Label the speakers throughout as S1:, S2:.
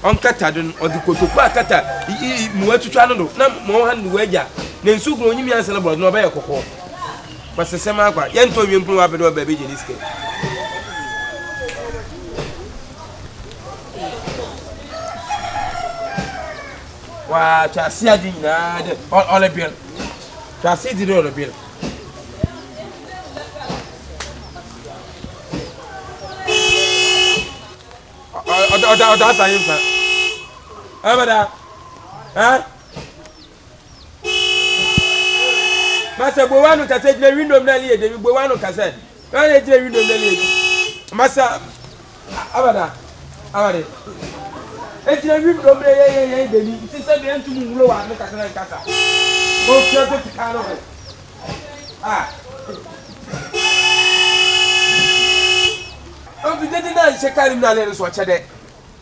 S1: on kata don o di kotoku akata mu atutwa no na mo han no waja na nsu gro nyimi ansa na bro no ba ye kokko pasesema akwa ye nto wiempu wa bedo ba be je diske wa chasi adi na de ole bill chasi di ole bill Oda sayimfa. Abada. Ha? Masa bowanu kase jle window na liye de bowanu kase. Na jle window na liye. Masa abada. Abade. Ejle window na ye de ni. Sisa de entu mu wulo wa no kase na kasa. O fie to fika no. Ah. On tu dedi na shekari na le so chede.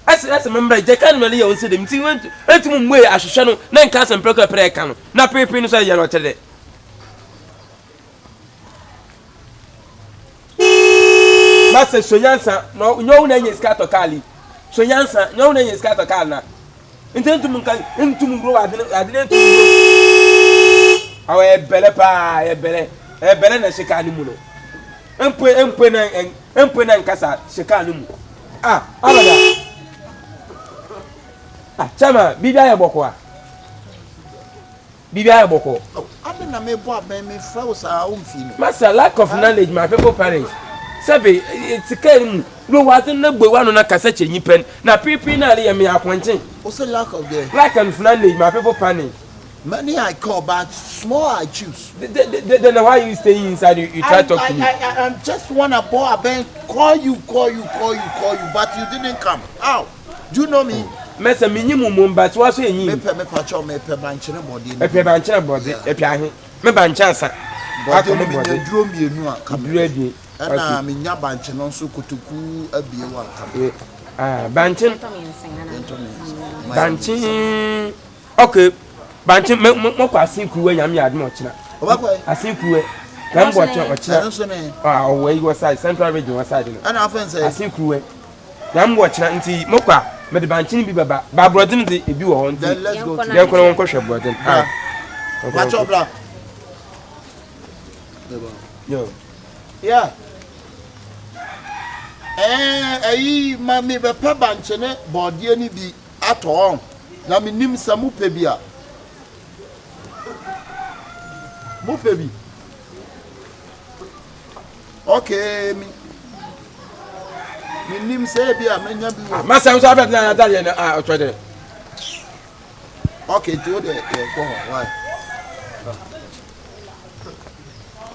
S1: Asa member je kan mele ye on se dem ti want etum mwe ahwehwe no na nka asem preko pre ka no na pepe no so ye no chede. Masa sonyansa no nyo na nye skato kali. Sonyansa nyo na nye skato kali na. Intentum nka entum ro adene entum ro. Awe bele pa bele na shekali mu no. Empe na nkasa shekali mu. Ah, abada. Ah, chama bibia ya boko. Bibia ya boko.
S2: Ade na me bo aben me fraus a umfi no.
S1: Master lack of knowledge my people perish. Sabe etike mu no watu na gbewa no na kasa chenyi pen na pipi na le me akwanchen.
S2: O say lack of there.
S1: Lack of knowledge my people panic.
S2: Many I call but small I choose.
S1: Then why you stay inside you try to talk to me?
S2: I just wanna bo aben call you but you didn't come. How? Do you know me?
S1: Mesa minimum but what so yin.
S2: Me pacho me pe banchene body.
S1: Me pe banchene body e pe ahe. Me banchansa.
S2: Body me duro mienu a
S1: kabira die.
S2: Na me nya banchene nso kotoku abie wa kam.
S1: Ah banchin. Okay. Banchin mo kwa asinku nyam ya admo china.
S2: Obakwa
S1: asinku kan bo china. Ah we go side central region was side no.
S2: Ana afen say
S1: asinku nyam bo china nti mo kwa me de banchin bi baba ba brodin de ebi wo ho nti
S2: let's go to
S1: dem kono won ko hwe brodin. Ah.
S2: Pacho bra.
S1: Yo.
S2: Yeah. Ayi ma me be pa banchene body ni bi ato na me nim samu pe bi a mo pe bi okay me nim say bi a menya bi wo
S1: Ma sam so abet na da ye na o twede.
S2: Okay to the go why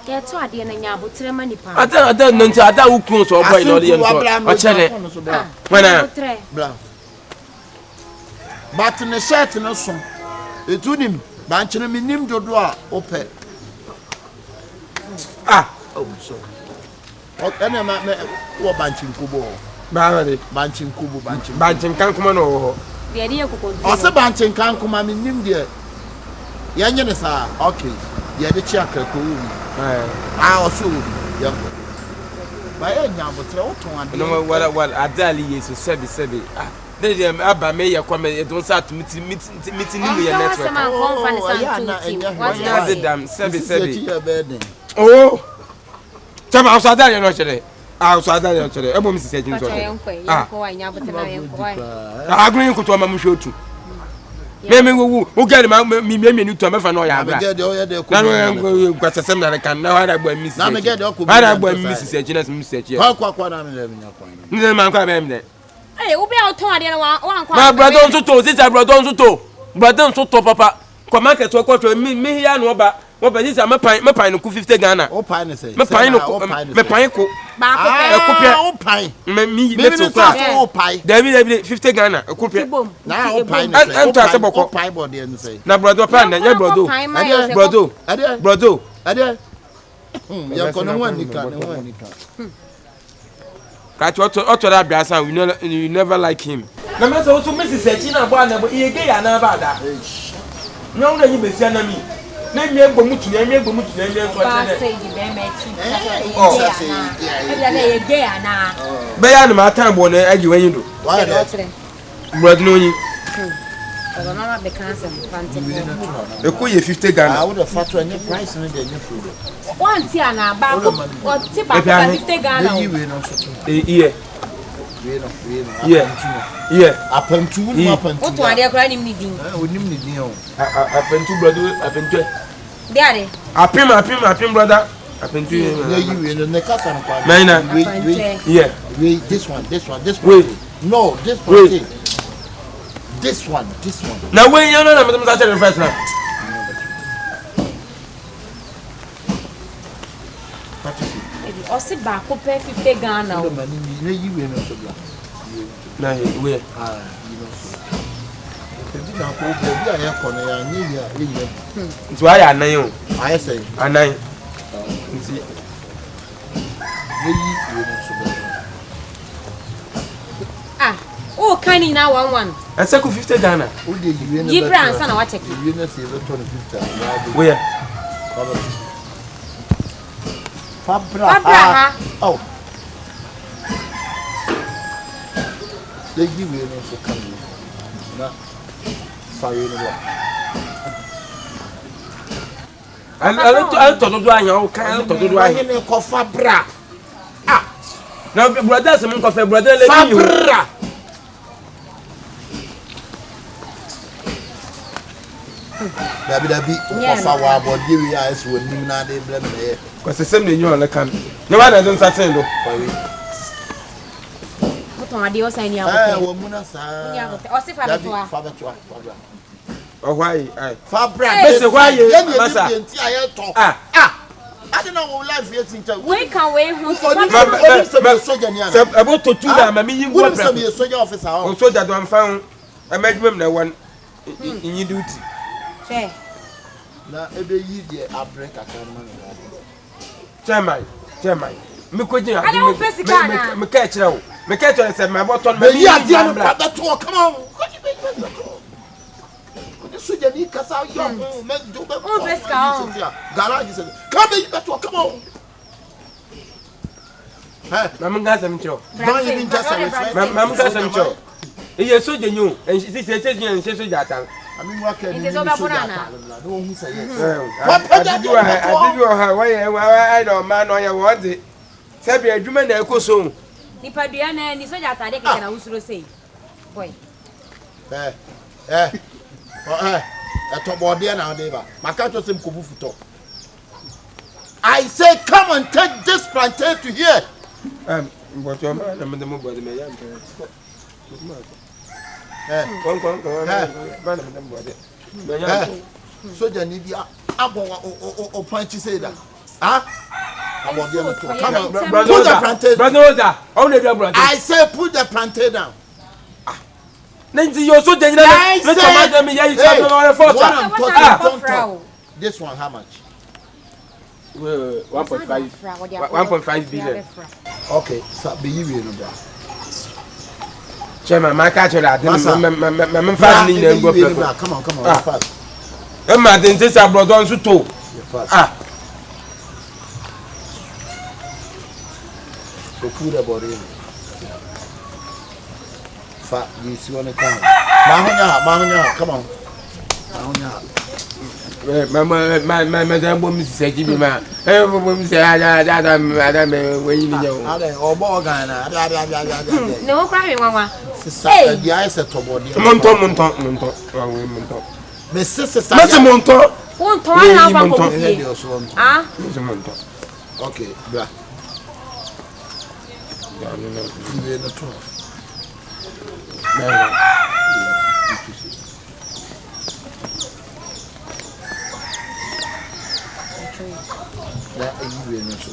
S3: get to ade na nya botre manipa
S1: Ada no nti ada ukun so boy no ye nso o chede. Wana
S2: bra but ne shirt no so etunim banchene me nim dodo a ope
S1: ah
S2: oh so okay na me wo banchin kubo
S1: ba de
S2: banchin kubo
S1: banchin kan kuma no ho
S3: de de yakoko
S2: o se banchin kan kuma me nim de ya nye ne sa okay ye de chi akako wu o so ya ba ye nya botre o ton ade
S1: no wala adali yesu sebi ah de aba me ye kwa me don sa to miti ni me network what is them sebi oh chama ausada ye no chere ausada ye no chere ebo mi sise jin so ah
S3: ko wa nya botre yen ko wa
S1: agrin kuto ma mu hwotu me wo gari ma mi ni to me fa no ya abra na no kwasesem na kan na wada gba mi sise
S2: na me get de ko
S1: wada gba mi sise jin na mi sise
S2: kwa na me le nya kwa
S1: ni man kwa be mi de
S3: eh wo be auto ade na wa kwa
S1: ma brother on to sister brother on to papa kwa market ko to mi ya no ba wo be sister me pan no ku 50 Ghana
S2: o pan ne say
S1: me pan no me pan ko
S3: ba
S2: ko pe o pan
S1: me let's
S2: go o pan
S1: David 50 Ghana ko pe
S2: na o pan ne say
S1: ento ase boko
S2: pan body ne say
S1: na brother pan na ya brother
S2: ya kono wanika
S1: Catch what that biasa we never like him. Na me so Mrs. Echina bo na bo iyege ya na bada. No na nyi besia na mi. Na mi egbo mutu na mi nso
S3: say di be me chi. Na iyege ya na.
S1: Be ya na ma time bo na agi wan yindo. Brother Noni.
S3: Mama be cancel fantasy.
S1: The cool 50 Ghana.
S2: I would have fought any price and then you food.
S3: One tiana back or tip up 50 Ghana.
S1: Yeah. Yeah.
S2: Up and two, up and
S3: what are they crying meeting?
S2: I would need you.
S1: Up and two brother, up and two.
S3: Daddy.
S1: Up him, brother. Up and two.
S2: You in the cat and
S1: yeah.
S2: Wait, this one.
S1: Wait.
S2: No, this one. This one.
S1: Now when you know I'm going to first now.
S3: Or sit back, pay 50 Ghana.
S2: No money, you will not so black.
S1: Now we
S2: you know so. If you don't go there, I corner,
S1: it's why I know.
S2: I say,
S1: See.
S3: Oh, can you now one?
S1: And second 50 Ghana.
S3: Give brands and watch it.
S2: You know, see the 25.
S1: Where?
S3: Fabra.
S2: Oh. They give you also coming. Sorry,
S1: I thought do I know kind of do I
S2: call Fabra.
S1: Now brother some coffee brother
S2: Fabra. Dabi ofa wa body we eyes we nim na dey blame me
S1: because the same you on the can no one doesn't certain though
S3: what on dey o sign ya
S2: wo mu na sa
S3: o se Fabra
S1: oh why
S2: Fabra
S1: say why you
S2: massa I don't know life here since
S3: we can we who
S1: about to two na me yin go
S2: some soldier officer
S1: o soldier don found a medicine na one in duty
S2: na ebe yi de abrek akan
S1: chairman me ko jin me ka kire wo me ka kire say my button
S2: me yi ade am father to come on so you need kasa yo me do be garage say come you better come on
S1: mam ga sam chiro
S2: don't even just
S1: mam ga sam chiro e so je nyu en si se je so jatan
S2: I mean, what can
S3: you do? No
S2: one say yes.
S1: What I do, I don't man or you want it. Sabi a human that goes so.
S3: Nipadiana and the soldier are taking a usro say. Boy.
S2: A top body now, Deva. My country is in Kubufuto. I say, come and take this plantain to here.
S1: What your man, I'm the mobile, the
S2: so you need or point to say that. Come on,
S1: brother. Only the brother.
S2: I say put the plantain down.
S1: Nancy, you're so dangerous.
S2: This one, how much?
S1: 1.5 billion.
S2: Okay, so be you
S1: Chairman, my catcher, my family name go.
S2: Come on, fast.
S1: Emma, then this I brought on to two.
S2: So put the body. Fat, you see when it comes. Mahonya, come on.
S1: My woman said, "Give me my." Woman say, "I when you know."
S3: No crying, Mama.
S2: Hey, the eyes at Tobody.
S1: Monton. My sister, Monton.
S3: Won't talk
S2: okay, black. You're in the 12. That is really not so.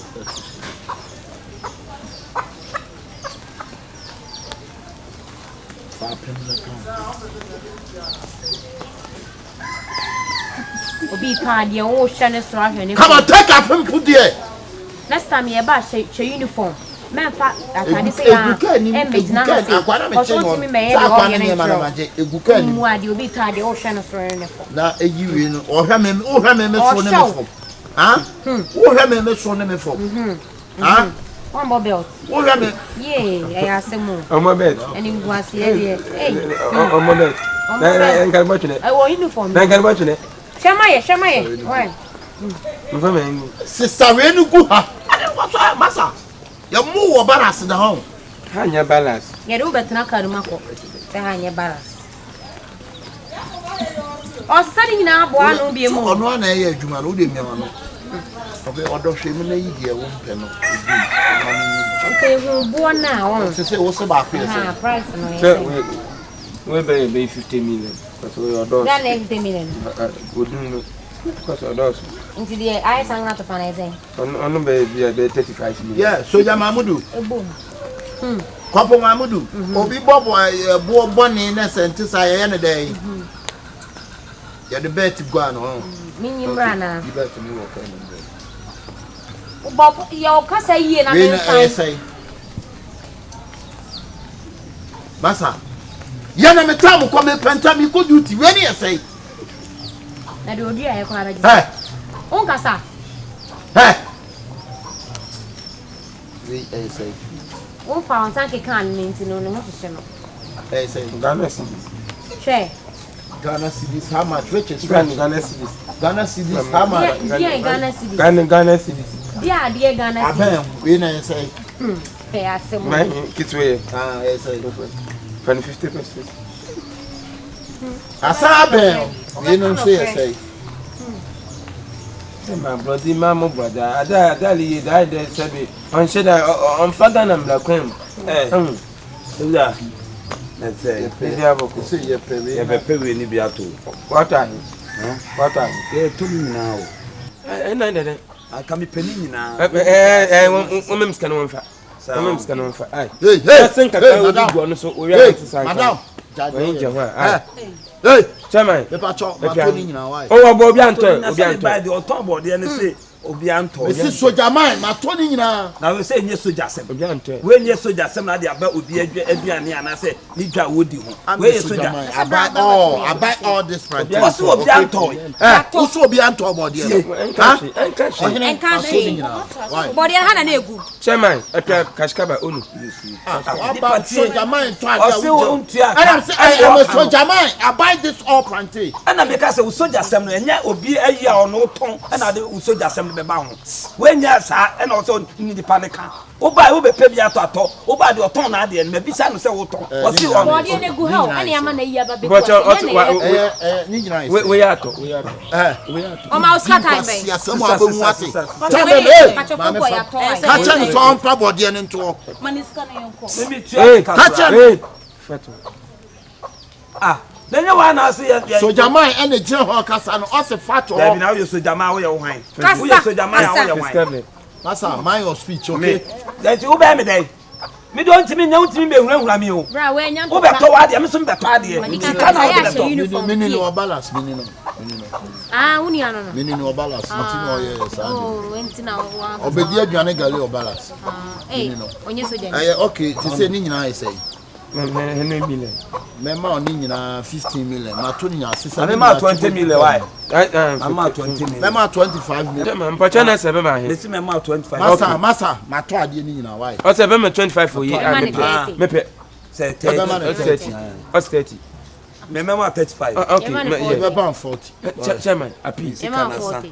S3: Obi card your ocean is right.
S2: Come on, take up and put there.
S3: Next time you buy your uniform. Man, fat, I can't say One more belt.
S2: What happened?
S3: Yeah, I asked him more.
S1: On my bed.
S3: And he was here. Hey,
S1: On my bed. I can watch it.
S3: I want uniform.
S1: I can watch it.
S3: Shamaye. Why?
S2: Sister Renu Guha. Massa. You're more embarrassed in the home.
S1: Hanya balance.
S3: Yeah, do better not carry my coat. Say hanya balance. Or studying now, boy, no be more.
S2: On one area, you might be me. Okay, or don't shame me, dear, one pen.
S3: Okay, we're born now.
S2: To say what's about
S3: Price.
S1: We'll pay 50 million. But we are done.
S3: That 50 million.
S1: We do because of those.
S3: Into the eyes and not to find anything.
S1: On the baby, 35 million.
S2: Yeah, so Yamamudu.
S3: A boom.
S2: Couple Mamudu. Obi Bob, born in a sentence I any day. You're the best to go on.
S3: Meaning, Brana.
S2: You better move.
S3: Bob, your casa here, and I
S2: say. Massa. Yana me tamu come penta mi ko duty when you say.
S3: Na do dia e kwara ji.
S2: Hey.
S3: On kasa.
S2: Hey. We say.
S3: On fa on sanke kan ni nti no no hwehwe no.
S2: Say
S1: Ghana cedis.
S3: Hwe.
S2: Ghana cedis how much? Which is
S1: Ghana cedis.
S2: Ghana cedis how much?
S3: Dia Ghana cedis.
S1: Ghana cedis.
S3: Dia Ghana cedis.
S2: Aben, we na say.
S3: Pay asem.
S1: My kitwe.
S2: Say.
S1: 50%.
S2: Asaben, we no say.
S1: My brother, my brother, Adali died there, Sabi. On Sheda, on Father and Black Queen. Let's say, you pay any beato. What are you? What are you? They told me now. And I can be penning now. Women's can on fire. Women's can on fire. Hey, I think I will go on so we are to sign. Madam, hey, Chairman, the patch, oh, Bobianto, by the automobile, the NSA, Obianto. This is so Jaman, my Tony now. Now we say, yes, so just when yes, so just some idea about would be a and I say, Nika would you? Where is so I buy all this price. What's Obianto? Also Obianto about the and country. Body had an egg. Chairman, a Kashkaba Unu. So Jaman, I am a so Jaman. I buy this all plenty. And I because I was so just some and yet will be a year or no tongue and I will so just some bound. When yes, and also in the panic. Oh, by will be paid at all. Oh, by the tongue at the end, maybe some say, what's your body and a good help? Any money, but we are almost cut time. Catch and so probably and into money scanning. Catch ah. Then you want to see so Jamai and the general Casano also fat or now you so Jamai your wine. So Jamai Massa, my speech, okay? That you bear me day. Me don't mean no to me when Ramio. Over toward them some party. Meaning or balance, meaning. Ah, Uniano, meaning or balance, nothing yes. Oh, went now. Obedia Janagali or balance. Okay, to say Nina, I say. Member on 15 million. My 20 million. Why? I'm 20 million. Member 25 million. But China 7 million. Let's remember 25. Massa, my 20 million. Why? What's a 25 for you? Mepe. Say 30. What's 30? Remember 35. Okay, yeah. 40. Chairman, a piece.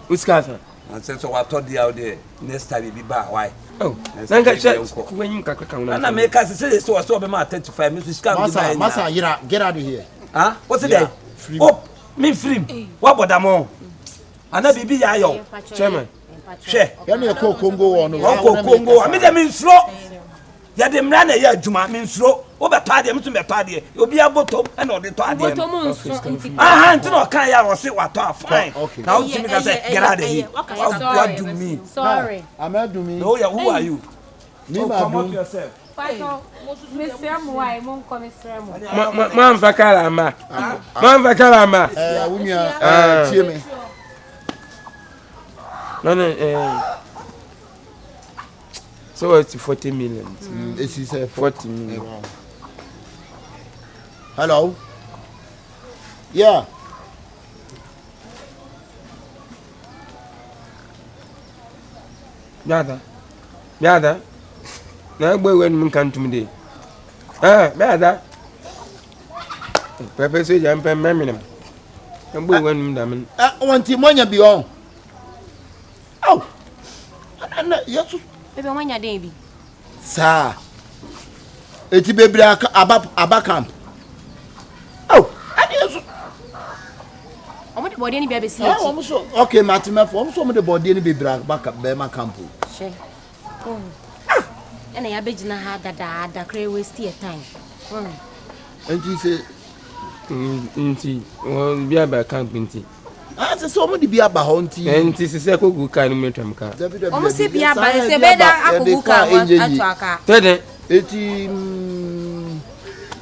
S1: Who's Catherine? And so I told you out there. Next time you be back. Why? Oh, when you can and I make us say so. I saw my 35 minutes. Massa, get out of here. Huh? What's it? Oh, me free. What about them all? And I be yo, Chairman. Share. You're Congo on Congo. I mean, them in slow. Ya dem na ya adwuma me nsuro wo beta de mtu beta de obi abotom na ode to ade aha nti no kan ya wo se wato fine na wo timi ka say get out of here what do me sorry I'm not do me no yeah who are you me ma do yourself Mr. Mwai mon ko Mr. Mo man vakala ma wunya tie me no so it's 40 million. It is 40 million. Wow. Hello? Yeah. Yada. Na boy when mun kan tum de. Ah, me ada. Pepe so jam pem meminam. Na boy when mun da men.
S2: Wanti monya bi on. Aw. Ana yesu.
S3: Bebe monya den bi.
S2: Sa. Eti bebra aba camp. Aw. Ana yesu.
S3: Omo de body ni bia be si
S2: Ah,
S3: echi.
S2: omo so. Okay, Matima for omo so omo de body ni bebra aba ma camp.
S3: She. Oh. Ena ya begina ha dada kra waste your time.
S2: Enti se
S1: Nti, won bia ba camp nti.
S2: ah se so omo de bi aba ho nti.
S1: Nti se ko gu kan no metwam ka.
S3: Omo se bia ba se be da akogu ka atu aka.
S1: Tede.
S2: Eti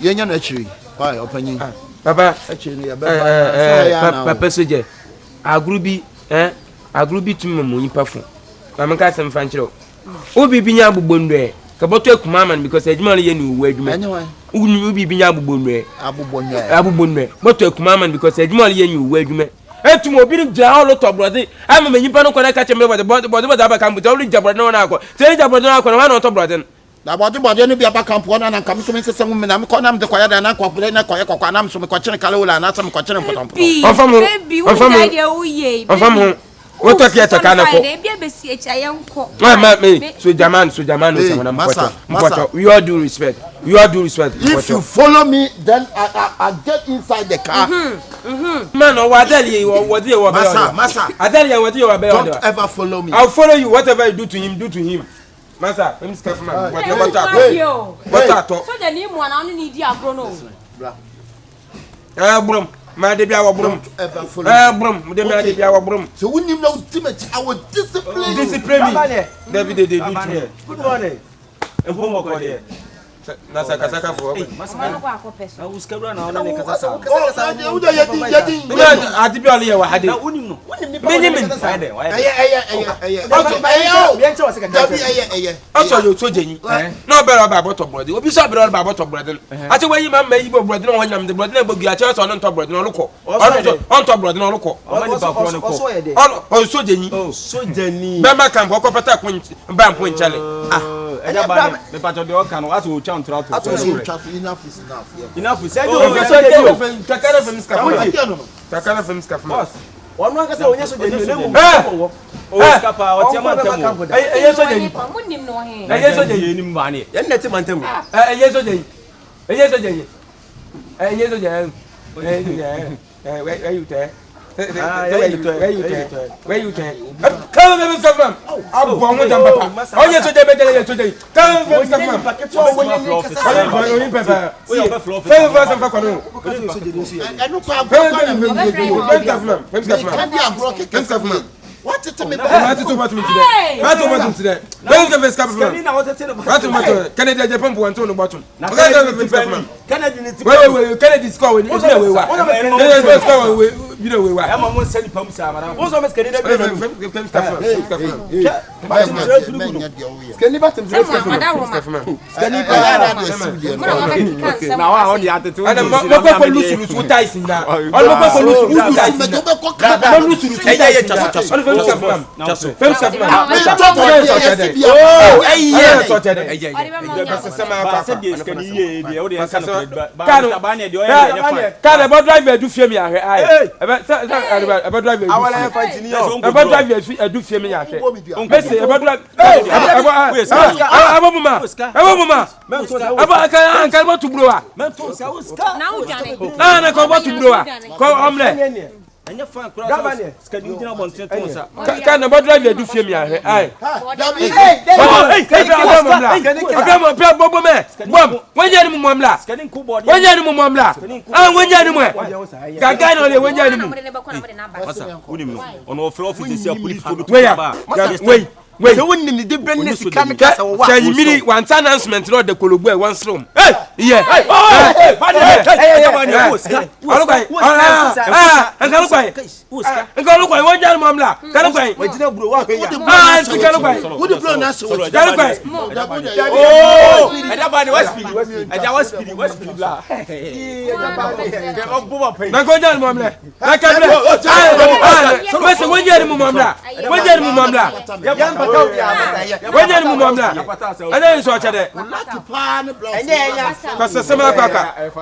S2: yenya na chiri. Why opanyin?
S1: Papa,
S2: Achiri ya beba.
S1: papa soje. Agru bi tum mo nyipa fo. Ma menka sem fa nkyerɛ. Obi bi nya agbobondwe. Ka boto akuma man because adwuma no ye ni uwu adwuma.
S2: Enye wan.
S1: Obi bi nya agbobondwe.
S2: Abubonwe.
S1: Boto akuma man because adwuma no ye ni uwu adwuma. Etum obi ni gya all to brode. Ama me nyipa no kɔ na ka kyeme bode aba kan buta oli jabrode no na akɔ. Se jabrode no akɔ na wa na to brode.
S2: Na body no bi aba camp na na kam so me sese mu na me ko na me de kwaya da na kwa pele na kwaya kokwa na me so me ko kyere kale wala na sam ko kyere potom.
S1: Onfam what talk here takana ko. So Jaman so mpota. We all do respect.
S2: If you follow me then I get inside the car.
S1: Man o wadeli what dey wo be.
S2: Masa.
S1: Adeli what dey wo be.
S2: Don't ever follow me.
S1: I'll follow you whatever you do to him. Masa, let me scarf man. What talk?
S3: So the name one only need agro no.
S1: Brum. Ma de bia wo brum.
S2: Ever follow.
S1: Brum. De ma de bia wo brum.
S2: So when you know ultimate I will discipline you.
S1: Discipline me. David they do to me.
S4: Good morning. Mpo ko de.
S1: Na saka for.
S3: Mama ko akopesa.
S4: Na uskabra na ona ne kasa.
S2: Uda yedi.
S1: Ati bi ole ye wa hade.
S4: Na unim no.
S1: Menyim. Also you so jenyi. No be about bottom brother. Obi so be about bottom brother. Ati we yi ma yi bo brother no wonyam de brother na bogu acha so on top brother no lokọ. On top brother no lokọ. On so jenyi.
S4: Oh, so jenyi.
S1: Be ma kan ko pata ko ba mpo nchale.
S4: Eja ba ne me pato de o kan aso o chan tra to.
S2: Enough is enough.
S4: Enough is.
S1: Takara fem scaf.
S4: Boss. Onu aka se onye so jenyi na mu. O skapa o ti amantemu.
S1: Eye so jenyi.
S3: Munim no he.
S1: Eye so jenyi
S4: ni mba ne. Ya neti mantemu.
S1: Eye so jenyi. Where you there? Where you there? Come on, Mr. Man. I'm born with them, Papa. Oh, yes, today. Come on, Mr. Man. What to me? What to me today? What to me today? Don't give us captain. What to me? Canada Japan want to bottom. Canada score with you know we were. You know we were. I'm almost sending pumps. What's almost Canada? Now on the attitude. And I'm lose with ties in that. Driver do fear me. About driver. About driver do fear me. Anya fan kura so skadi ujina bontre to sa kan na drive do fie mi ahwe ai agamo pe bobo me bom wanya ni mu amla skadi nku board wanya ni mu amla wanya ni mu gaga no le wanya ni mu masa unim no ono ofro office police for ba wait so wonni ni de business kamika sa wa miri one announcement no de kolobu e one slum Yeah.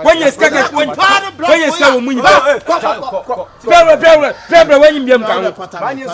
S1: When you skagger, when you scour, when you Pebble, when you become but when you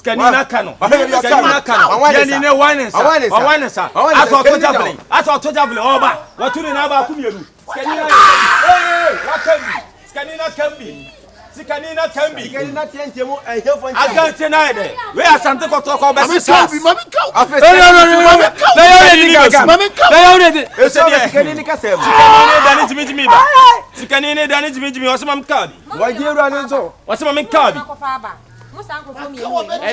S1: Scanina cano. Scanina cano. Yani ne wine sa. Wine sa. Aso to javelin. Aso to javelin. Oba. Watu ni na ba kumielu. Scanina. Scanina can be. Scanina can be. Scanina tiente mo ehefo ntia. Agante na ide. We asante ko to ko be sisa. Mami kau. Scanina ka sem. Scanina dani jimi ba. Scanina dani jimi osema mkabi. Wajeru anenzo. Osema mkabi. And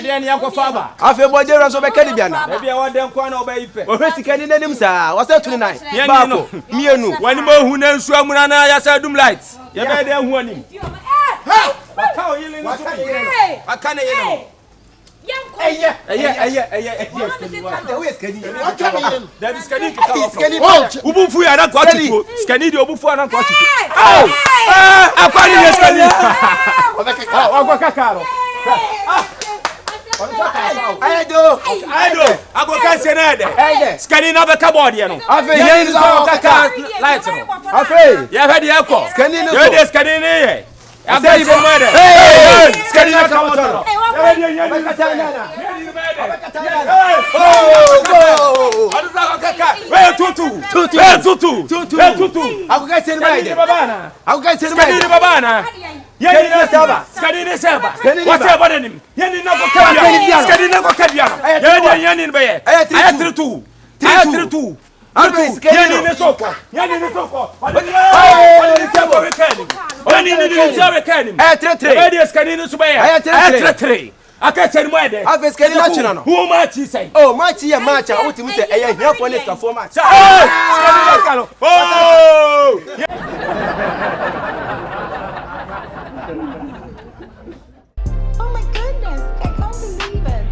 S1: then you go father. I feel more generous of a Canadian. Maybe I want them corner of a ipe. Or Mr. Canadian, sir. What's that tonight? Me and one more who knows Swamana, I said, doom lights. You made them warning. I can't hear. I do. I go cancel it. Scanning up a cupboard, you know. I feel lights. I feel you have had the alcohol. Scanning the scanning. I say, hey, scanning up cupboard. I can't tell you why they have a scanning national. Who much he say? Oh, much here, much. I want to say, I am here for this performance. Oh,
S5: oh my goodness, I can't believe it.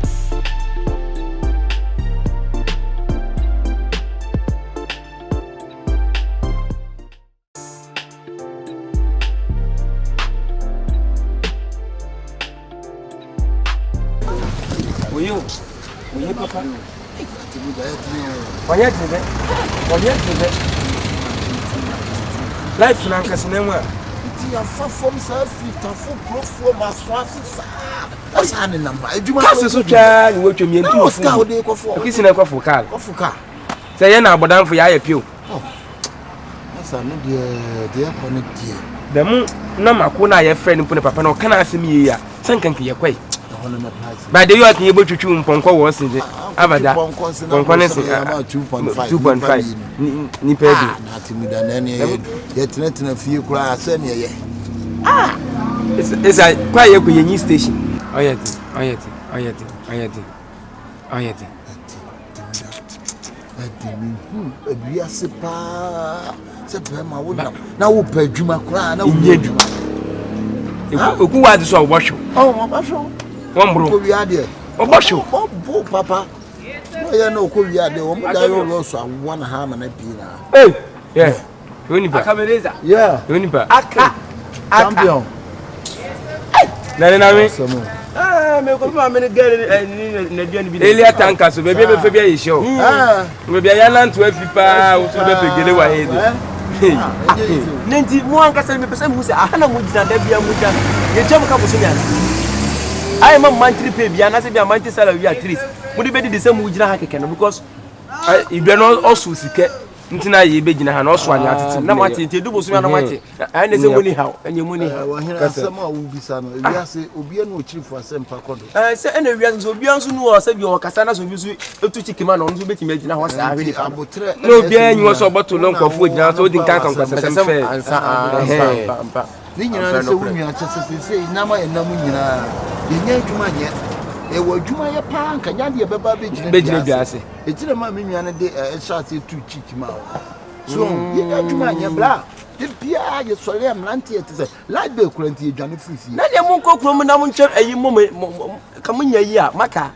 S1: Will you papa? Life Nanka cinema. You are far from self-fit and full profile, my swasses. What's the number? You must so child, what you mean to a scout day for kissing a coffee car. Say, you're not down for your appeal. That's a dear connect dear. The moon, no, my corner, your friend, put a papa, no, can I see me here? Sank and Kiyakwe. By the way, I can able to chew Ponko was in it. abada konkonese 2.5 ni pedi
S2: na timida na ne ye tena fie kura se ne ye
S1: esa kwa ye ko yenyi station oyeti
S2: ebia se pa se pe ma wo na wo pa adwuma kura na wo adwuma
S1: oku wa de so obosho
S2: mo basho
S1: wombro
S2: ko wiade
S1: obosho
S2: bo papa oya na ko wiade wo mo da yo lo so awon ha ma na bi na
S1: yeah Unipa
S4: AKABENEZER
S1: Unipa
S2: champion
S1: na me
S4: me ko ma me girl na duane bi
S1: Elia tanka so bebe be fe bia ye show me bia ya nanto afipa wo so be pegele wa he de
S4: nenti mo anka se me pese mu se ahana mo gina da bia mu gina ye jam ka bo so nya ai ma mantri pe bia na se bia mantri sala wi at3 mo de be di se mu gina ha keke no because
S1: ibia no osu sike ntina ye be gina ha no osu ani atete
S4: na mati nti dubo so na mati ai ne se mo ni ha enye mo ni ha
S2: wo hina asem a wo bisa no ewia se obi anu ochirifo asem pa kodo
S4: se ena ewia so obi anso nu o se bi o kasa na so bi so etu chikima no so betimi agina ho sa ahwe ni fa
S2: abotre
S1: no obi anyi so boto no nkofo gina so odi nkan kan kwasasem fe
S2: ni nyina se wo nua chese se nama ye namu nyina ye nya adwuma nye e wo adwuma ye pa anka nya de beba
S1: bejina biase
S2: etire ma me nua ne de shate tu chikima so ye nya adwuma nye bla de bia ye sole amlante ye tse light be kuranti ye dwane frisi
S4: na de mun kokuro mu na mun che ayi mo ka mun yayi a maka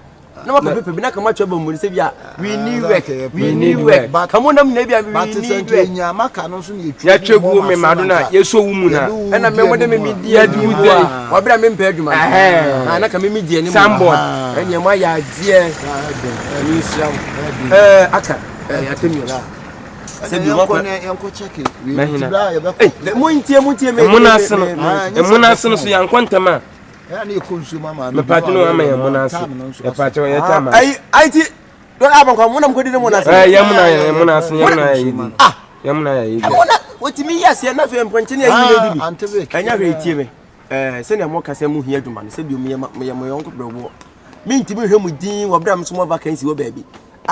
S4: na ma pepe bi na ka ma chwa ba mu se bia we need work ka mun nam na bia we need work
S2: nya maka no so ne
S1: ya twegu me mado na ye so wu mu na
S4: na me mo de me di adu dey wa bra me mpa adwuma na ka me di ani
S1: sambon
S4: enye ma ya die ni siam aka ya temi la se bi mo ko
S2: ne yanko cheke
S1: mahina
S4: mo ntie me
S1: munasino so yankontama
S2: ya ne consumer man
S1: me patino ama ya munasi ya patino ya tama
S4: ai ti do aban ko munam ko di mo na se
S1: ya munasi ya muna ya yi
S4: mona wotimi ya se na fe mponche ya yi na dibi anya hwe tie me se na mo kase mu hia adwuma no se bi mo yonko brebo mi ntimi hwe mu din wo bra mso mo vacancy wo baabi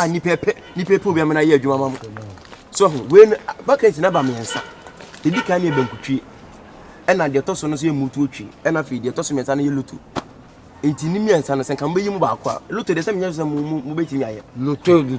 S4: ni pepe obi amena ya adwuma mam so when vacancy na ba me nsa ebi kan e bankutwi ena de toso no so ye mutu otwi ena fe de toso me nsa na ye lutu enti ni mi nsa no se kan beyi mu ba akwa lutu de se me nsa mu betimi aye
S1: lutu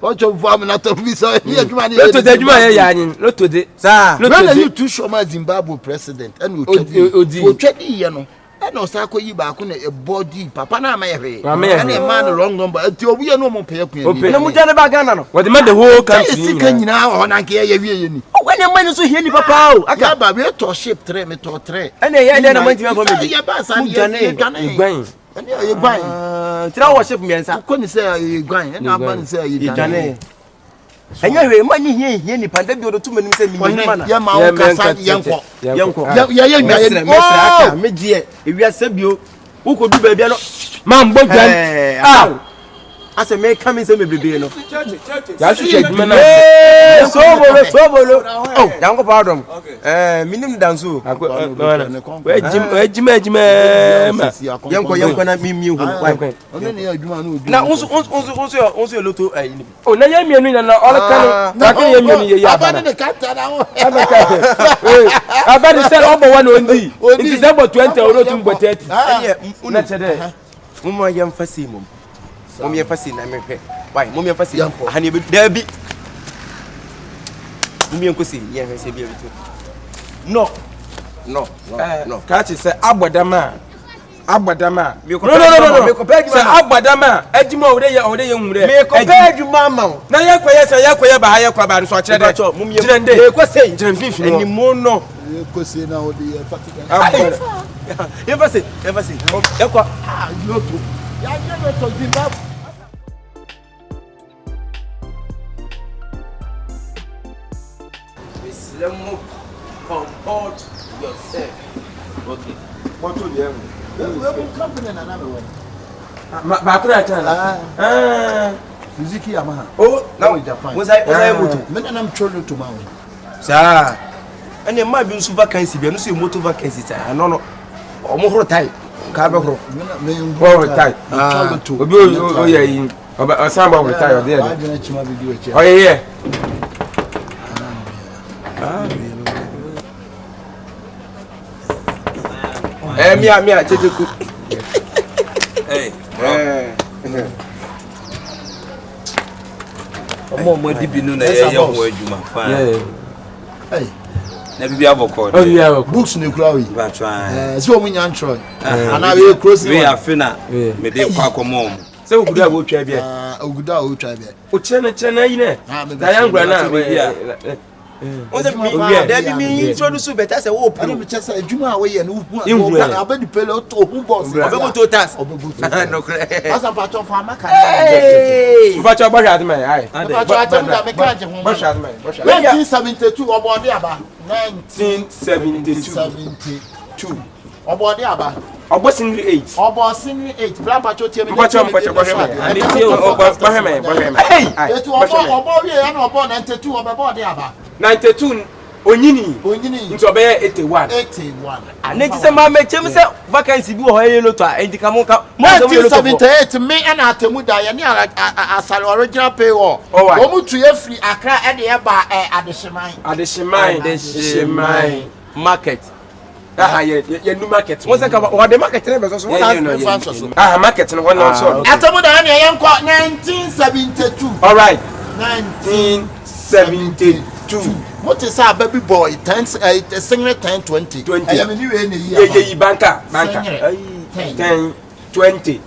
S2: o cho fam na to bi so ye adwuma ni
S1: lutu de adwuma ye ya nyin lutu de sa
S2: lutu de you too show my Zimbabwe president ena otwadi ye no ena osako yi ba ko na e body papa na amaye hwe ena e man wrong number enti obu ye no mo peye kun
S4: na mu jana ba Ghana no
S1: what the whole country
S2: sika nyina ho na nke ye wie ni
S4: when your money so here ni papa o
S2: aka ba be to ship 3 me to 3
S4: ena ye na man timi for me
S2: ye ba san ye gwan ena ye gwan
S4: tira worship me nsa
S2: ko ni say ye gwan ena ba ni say ye gwan
S4: enya hwe mani hie ni panda bi odo tumanim se mi mana
S2: ya ma o kasa yenko ya
S4: mesra aka me die ewia sabio wo ko du ba bia no
S1: man bogwan
S4: ase me come se me bebe no
S1: ya hwehwe adwuma na
S4: sobolo oh yango pardon minim danso
S1: ejima ma
S4: yanko na mi hu
S2: ono ne adwuma no
S4: na unso loto ni
S1: o na ya mienu na all kan na ka ya mienu ye ya
S2: abana ne kata na ho
S1: abani sel obo one ondi it is about 20 or 30
S4: na chede mo yam fasi mum mo me fasi na me hwe why mo me fasi ha ne be dabi mo me nkosi ye hwe se bia bitu no
S1: catch say agbadama
S4: no
S1: say agbadama ejima ode ye nwure
S4: me ko peduma ma
S1: na ye koye ba ye kwa ba so kire de jirende
S4: e ko sei
S1: jiren fifi
S4: eni mo no
S2: ko se na ode ye fatika
S4: ye fasi e kwa
S2: loto ya je to Zimbabwe
S4: Remove, comport yourself. Okay.
S1: what to them
S2: we company na na me
S1: ba kura tan
S2: Fiziki Yamaha.
S4: Oh, now Japan. Was I moto?
S2: Me na am trolling to mawo.
S4: Sir. And the man be super vacancy, be no see motor vacancy. No. Omo horo tai.
S1: Cabro.
S2: Oh,
S1: tight. Oh, yeah. Or somebody retired there. Oh, yeah. Me,
S6: More deep in the young word you might find.
S2: Hey.
S6: Never be able to
S2: oh, yeah, books in the crowd. That's right. So when you're Troy, and I will cross the way I finna. Maybe a quack or mom.
S1: So good, I will try it.
S2: Oh, good, I will try it.
S1: Oh, China, the young grandma.
S4: There be introduce better as a open.
S2: I'm just a Juma away and I'll bet the pillow to who boss.
S4: No,
S2: as a part of Farmer.
S1: Hey, but your body my eye.
S2: 1972 or whatever.
S1: 1972.
S2: Or whatever.
S1: Or was in 8.
S2: Or was in 8. Blampacho, and
S1: 92 Onyini into obey 81.
S4: And it is a man make himself vacancy be or yellow to and the Kamoka.
S2: 1978 me and Atemuda as an original paywall. Oh, to every Accra at the Eba at the Shemai
S4: market.
S1: Your new market.
S4: What's the market?
S1: Market and one also.
S2: Atemuda 1972.
S1: All right.
S2: 1972. What is our baby boy? Singlet 10-20.
S1: 20.
S2: I am new in a year.
S1: Yeah, banker. 10, 20.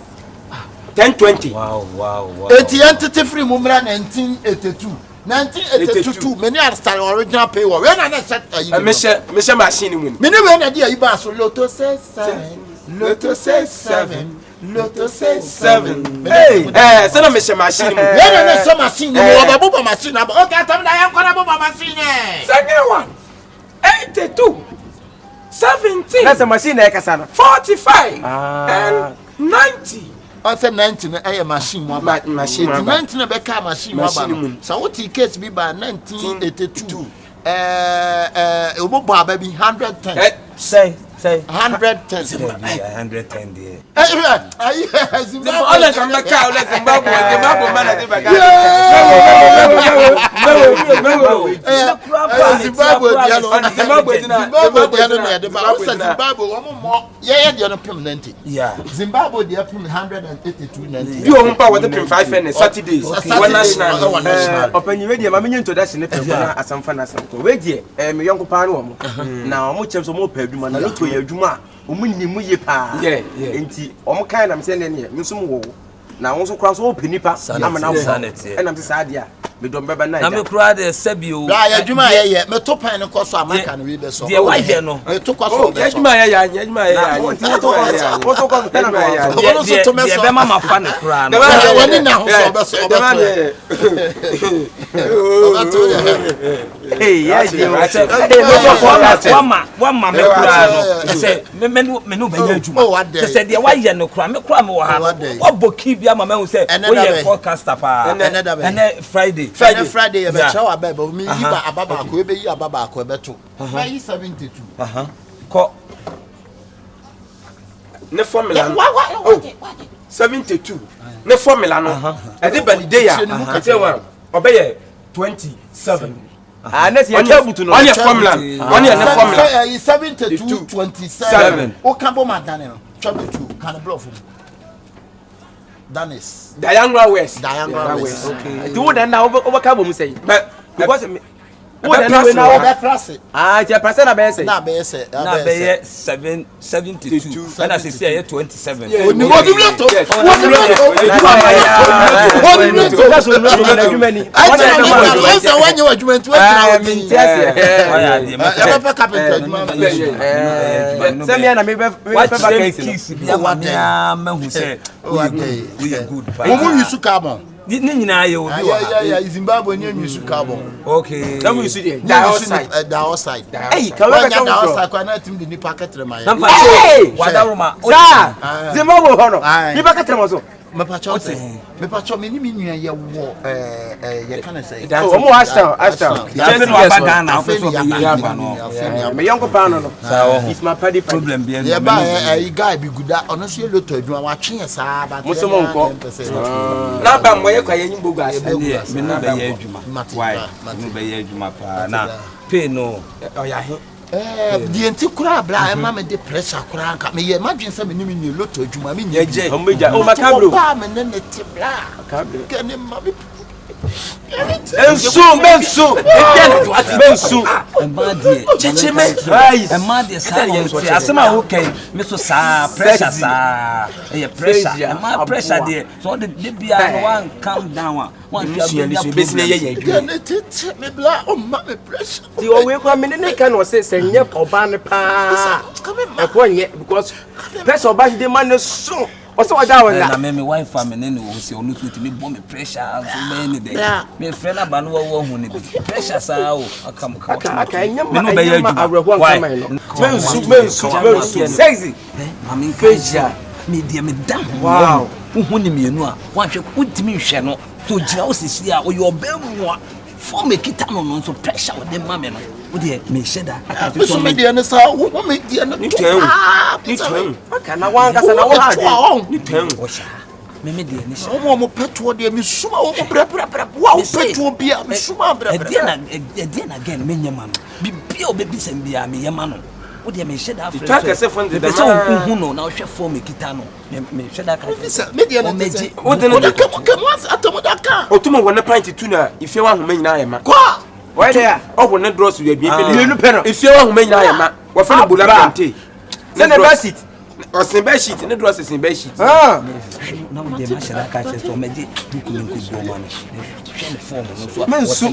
S1: 10, 20.
S6: Wow.
S2: 80 entity free Mumra 1982. 1982. Many are starting original paywall. When I said,
S1: Mr. Machine.
S2: Many when I did you pass Lotto says 7. Lotto says 7. Lotto says 7.
S1: Hey, send a Mr. Machine.
S2: Yeah, some machine. Baba machine. Okay, I am going to machine.
S1: Second one. 82. 17.
S4: That's a machine,
S1: 45. And 90.
S2: I said 19. I am machine.
S1: Machine.
S2: 19 a better machine. So what he gets me by 1982. Baby 110.
S4: Say
S2: 110.
S6: 110 there.
S2: Zimbabwe come back out.
S1: Zimbabwe
S2: they are 182.
S1: You own power the 5 and Saturdays. National.
S4: Open you ready, I'm introduction as some fan as wait here. Young Pano. Now, much of some more pedman. I look to your Juma. Umuni pa. Yeah. Enti omo kind am send here. Me so mo wo. Na won so cross open nipa. Am na sanity. And am say sadia. Me don beba na.
S6: Na me kura de sebio.
S2: La ya djuma ye. Me to pan ko so amaka no we be so.
S6: De wa je no.
S2: Me to ko so.
S1: Ya djuma ye ya. Won to ko na ma ya.
S6: De be mama fa ne kura no.
S2: Woni na ho so be so.
S6: Hey, yeah, one me kura no. Say me no be ya djuma. Say de wa ye no kura me kura me wo ha. What boki bia mama hu say we ye forecaster pa. And Friday
S2: e be chawa baba mi yi ba ababa ko e be yi ababa ko e be to. 72.
S1: Ko ne formula. 72. Ne formula no. E dey validate ya. E say one. Obey 27.
S4: Unless you are to know
S1: on your formula. On your formula.
S2: 72 27. O kambo madane. 22 can bluff. Danis.
S1: Diagonal West.
S4: Okay. Do that now overcome say. But because
S2: what now that plus it.
S4: Ah, the person na be say.
S2: Na be say.
S6: Na be 72. And as say 27.
S2: What do Zimbabwe near you carbon.
S6: Okay.
S1: Then we see the
S2: outside.
S4: Hey, can we
S2: get outside? Can I team the packet?
S6: Hey, Wadaruma.
S4: Zimbabwe hono. Ni packet mo so.
S2: me pacho me ni nua ye wo ye kan say
S4: omo Ashton
S6: Just no abadan na so be yaba no
S4: me yonko pa no it's my party
S6: problem be
S2: ye ba guy be good ono so loto aduma wa twe sa ba
S4: mo so mo nko na ba mo ye kwa ye nyimbo gas
S6: me no be ye adwuma why no be ye adwuma pa na pay no
S4: oya he
S2: the enti kura bla e ma me de pressure kura nka me ye madwen se me ni me loto adwuma me
S4: ye je o meja o makabro
S2: ba me ne te bla kene ma me
S4: Bensu
S6: Emadi
S4: chichime
S6: Emadi sa asema okay me so sa pressure sa pressure ema pressure there so the bia no one calm down one
S4: be sine ye
S2: me bla o ma me pressure
S4: ti o we kwa me ne kan o se senye oba ne pa e ko nye because pressure oba de man so o se oda wona
S6: na me wife am ne o se onu so ti me bo me pressure so me ne dey me friend aba no wo hu ne bi pressure sa o akam
S4: aka nyama
S6: me no be ye
S4: adwuma why mensu sexy
S6: mami pressure me dia me down
S4: wow
S6: hu ne mienu a wan hwe kutimi hwe no to gira o sisi a o yo bemu a for me kita no so pressure o de mame no o de me sheda aka
S2: so me dia ne sa wo me dia ne
S4: ni aka na wan kasa na wo ha ni ten
S6: o sha me dia ne sha
S2: mo petrol de me suma wo bra wa petrol bia me suma bra
S6: e dia na again me nyama no bibia o bebi sem bia me yema no o de me sheda afre
S4: so aka se fon de
S6: so hu no na o hwe for me kita no me sheda ka
S2: me dia ne
S4: meji o de no
S2: kamo atomo da ka
S4: o tumo wona pint tu na ifie wa homa nyina ayema
S2: kwa
S4: why there o wona dross we bia bele no ifie wa homa nyina ayema wa fa no bula pante se ne basit o se be sheet ne dross se be sheet
S6: na o de ma sheda ka che so meji buku ni ku go ma no
S4: mensu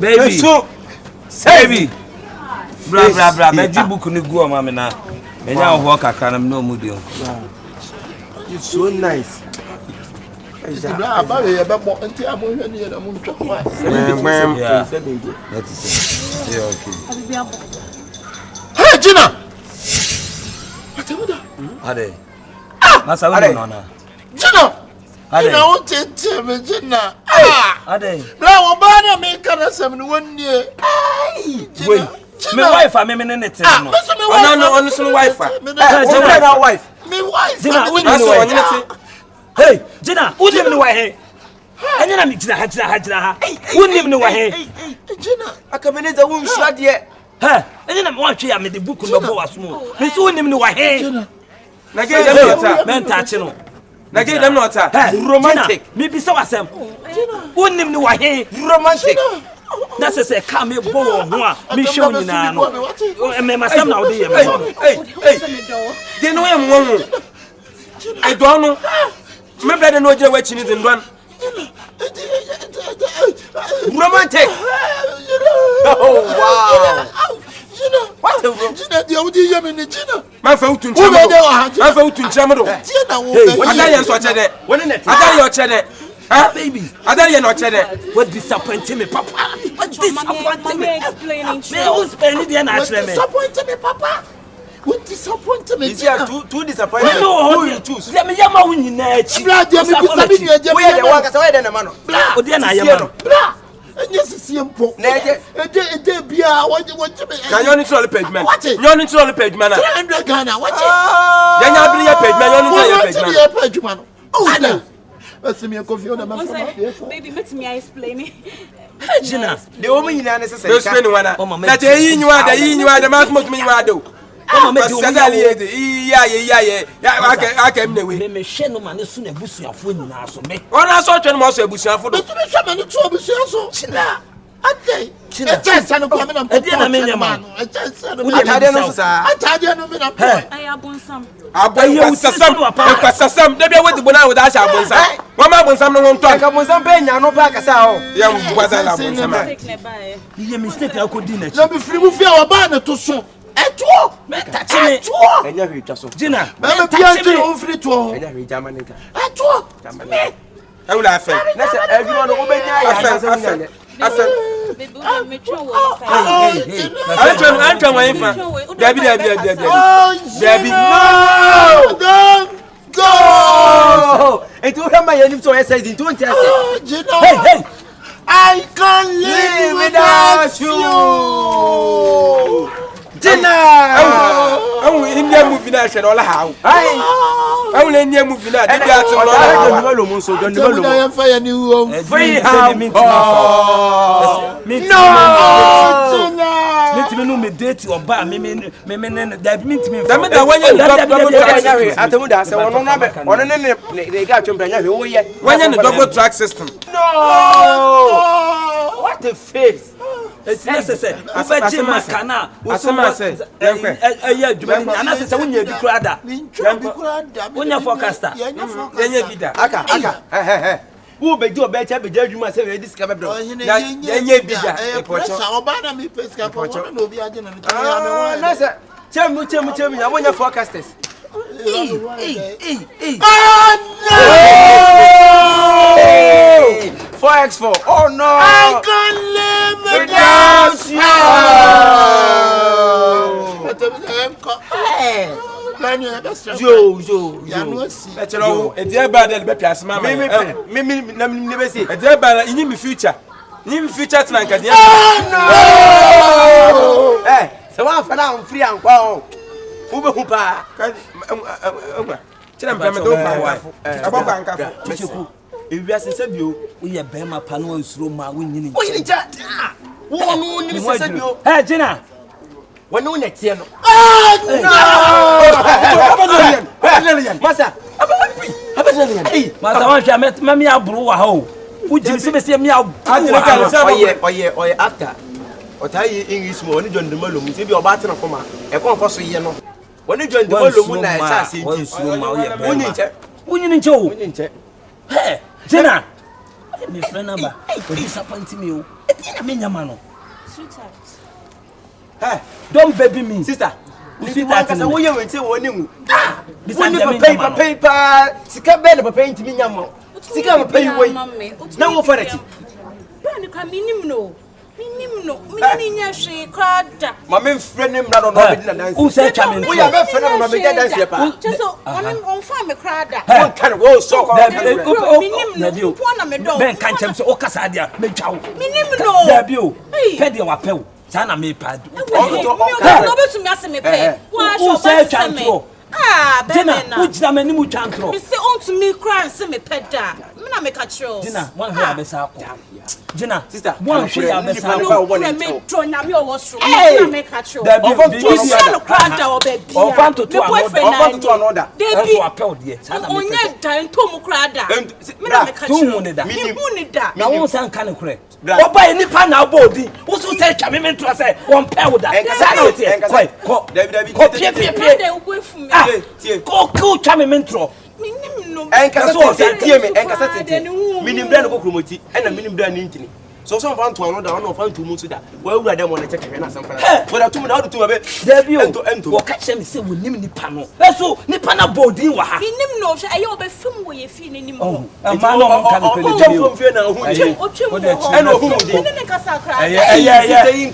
S6: baby bra meji buku ni go ma me na menya ho kakra na me no mu dio
S4: it's so nice
S2: bra ba we be mo enti amohwe ni na mu ntwa kwa
S6: okay
S2: hey Gina
S6: ade masa we no na
S2: Gina
S6: ade
S2: na o tete me Gina
S6: ade
S2: bra wo ba na me kana sam ni wonni ai Gina
S6: me wife am me ne te no
S4: ono so wife
S6: Gina
S4: na wife
S2: me wife
S6: Gina
S4: woni no wife
S6: hey Gina woni me wife anya na me Gina ha woni me wife
S2: Gina
S4: AKABENEZER won hia de
S6: anya na me wan hwe ya me de book no bo waso me so woni me wife
S4: na ge dem nota
S6: men tachi no
S4: na ge dem nota romantic
S6: me bi se wasem woni me wife
S4: romantic
S6: na se ka me bo ho a me hwe nyina no me masam na wo de ye me
S4: de no yam won I don't know me brother no je wachi ni den don romantic oh wow what
S2: Gina dia udi ye me ni Gina
S4: man fa utun chama man fa utun chama do
S2: Gina wo
S4: adari en so chede woni net adari yo chede
S6: baby
S4: adari en o chede
S6: what disappointing me papa what disappointing me
S3: explaining
S6: me who's spending the na actually me
S2: disappointing me papa what disappointing me
S4: is here too disappointed
S6: who you choose let me yama win na chi
S2: bra dia me bisa me ni aje
S4: we dey work say we dey na man
S6: bra o dey na yama no
S2: bra enye sisi mpo
S4: na
S2: eje bia waje me
S4: na yoni troll page man yoni troll page man
S2: 300 Ghana waje
S4: ya nya bri ya page man yoni troll page man
S2: oh asemi confio na mama
S5: Baby, let me explain.
S6: Gina
S4: de o mun yina ne sese ka spend wana na te yi nywa da ma kuma tumi nywa do
S6: mama me
S4: do ya aka mne we
S6: me hwe no ma ne so na busuafo nyina so me
S4: ona so twen mo so abusuafo do
S2: tumi hwe ma ne to abusuafo Gina ate
S6: Gina
S2: chance no kwa me na
S6: ade na me nyama
S2: chance no
S4: atade no sa
S2: atade no me na
S5: I abonsam.
S4: Abonsam de bia wodi bona wo da sha abonsam wo ma abonsam no ho nto abonsam be nya no pa kasa ho ya mbuaza la abonsam
S6: ye mistake akodi na chi
S2: na be free mu fi a ba na to so eto
S6: tachi me
S4: enya hwe twa so
S6: Gina
S2: na be bia nti o free to
S4: enya hwe jama nka
S2: eto
S4: awula afa na se adwuma no wo be nya ya afa
S5: Baby, me try what
S6: hey
S4: Anton wa infa Dabi
S2: no don't go
S4: Enti wo hema ye nim so exercise enti won tiase.
S2: Hey, I can't live without you.
S1: Jina. Awu India movie na hwe na ola hawo. Awu le India movie na de bia to ola hawo.
S4: Don malo mo so don malo.
S2: I am fire ni wo.
S4: Free how?
S6: Mitimi no me date oba me da mitimi.
S1: Da me da wanya double track system.
S4: Atemu da se wono na be wono ne ga atwempra nya hwe wo ye.
S1: Wanya ne double track system.
S4: No. What a face.
S6: It's necessary. Afa chima kana.
S1: Asema say.
S6: Eya djumani anase se wonya bi kurada. Wonya forecaster.
S1: Yenya bida.
S4: Aka. Wo be di obecha be jadwuma se we discover bro.
S1: Yenya bida.
S2: Epocho. Oba na mi pesca ko na obi aje na mi.
S4: Na se chemu ya wonya forecasters.
S6: Hey.
S2: No!
S4: 4x4. Oh no.
S2: I can't live without you.
S4: Yo.
S1: Betro, e dey bad el be piase mama.
S4: Me be say.
S1: E dey bad in me future. In future tena nka dey.
S4: No. Se wa fa na free ankwa o. Wo be hu pa.
S1: Chira mpame do pa wa. Ababa nka.
S4: Chicheku. Ewiase se bio.
S6: Wo ye bema pa no ansuro ma wo nyini.
S4: Wo nyini cha. Wo no ni se bio.
S6: Hey Gina.
S4: Wo na tie no. Masa.
S6: Masa wan hwa me aburu wa ha o. Wo jimi se be se me aburu.
S4: Oye actor. Otayi English mo oni John de Malo mu se bi oba tena koma. E kon fo so ye no. Oni John de Malo mu na e cha se
S6: nti. Wo
S4: nyini nche o.
S6: Hey, Gina. My friend number. You disappoint me o. E na me nyama no.
S5: Sweetheart.
S4: Hey,
S6: don't baby me.
S4: Sister.
S6: Sweetheart,
S4: wo ye wente wo ni mu.
S6: This
S4: Wo
S6: is
S4: ni
S6: the
S4: paper. Sika be na paper ntimi nyama. Sika ma pay wo. Na wo for it.
S5: Ba ni ka minim no. Mini nya hwe kwada.
S4: Ma me mfre ne mra no no be di na dance.
S6: Who say chame?
S4: Wo ya be mfre no be di dance pa.
S5: Just on fa me kwada.
S4: Won kan wo so ko.
S5: Minim no. Po na me do.
S6: Ben kan chem se o kasa dia me twa wo.
S5: Minim no.
S6: Da bi o. Pe dia wa pe wo. Sa na me pa.
S5: No be to me ase me pe. Wa
S6: Who say chantro?
S5: Gina,
S6: who jina me ni mu chantro?
S5: Me say on to me cry and say me peda. Me na make a show.
S6: Gina, one here abesa ko. Gina,
S4: sister,
S6: one here abesa
S5: ko. Me draw na me was room. Me na make a show. You see no cry da obebi.
S6: O fan to another.
S5: Debi
S6: o apel there.
S5: Onye dan to mu cry da. Me na make a show. Me hu ni da.
S6: Na won san kan kure. Oba ni pa na bodi. Wo so say twa me mentro say won pel da. Sa na tie. Ko.
S4: David.
S6: Ko pie. Ko twa me mentro.
S5: Minim no.
S4: Enkasa tie me, enkasa tie. Minim bra no ko kromoti. Ena minim bra ni ntini. So fan to another one fan to mu so da. Wa wura dem on check hwe na sam fana. So da to me na do to be.
S6: Dabi o. Wo ka che me say wo nim nipa no. So nipa na bodi wa ha.
S5: Minim no hwe aye obefim wo ye fi ni nim ho.
S6: Ma no mo kan pele
S4: bi. Jump from fear na hu je.
S5: Ena ohu mu di. Ni kasa kra.
S6: Eye.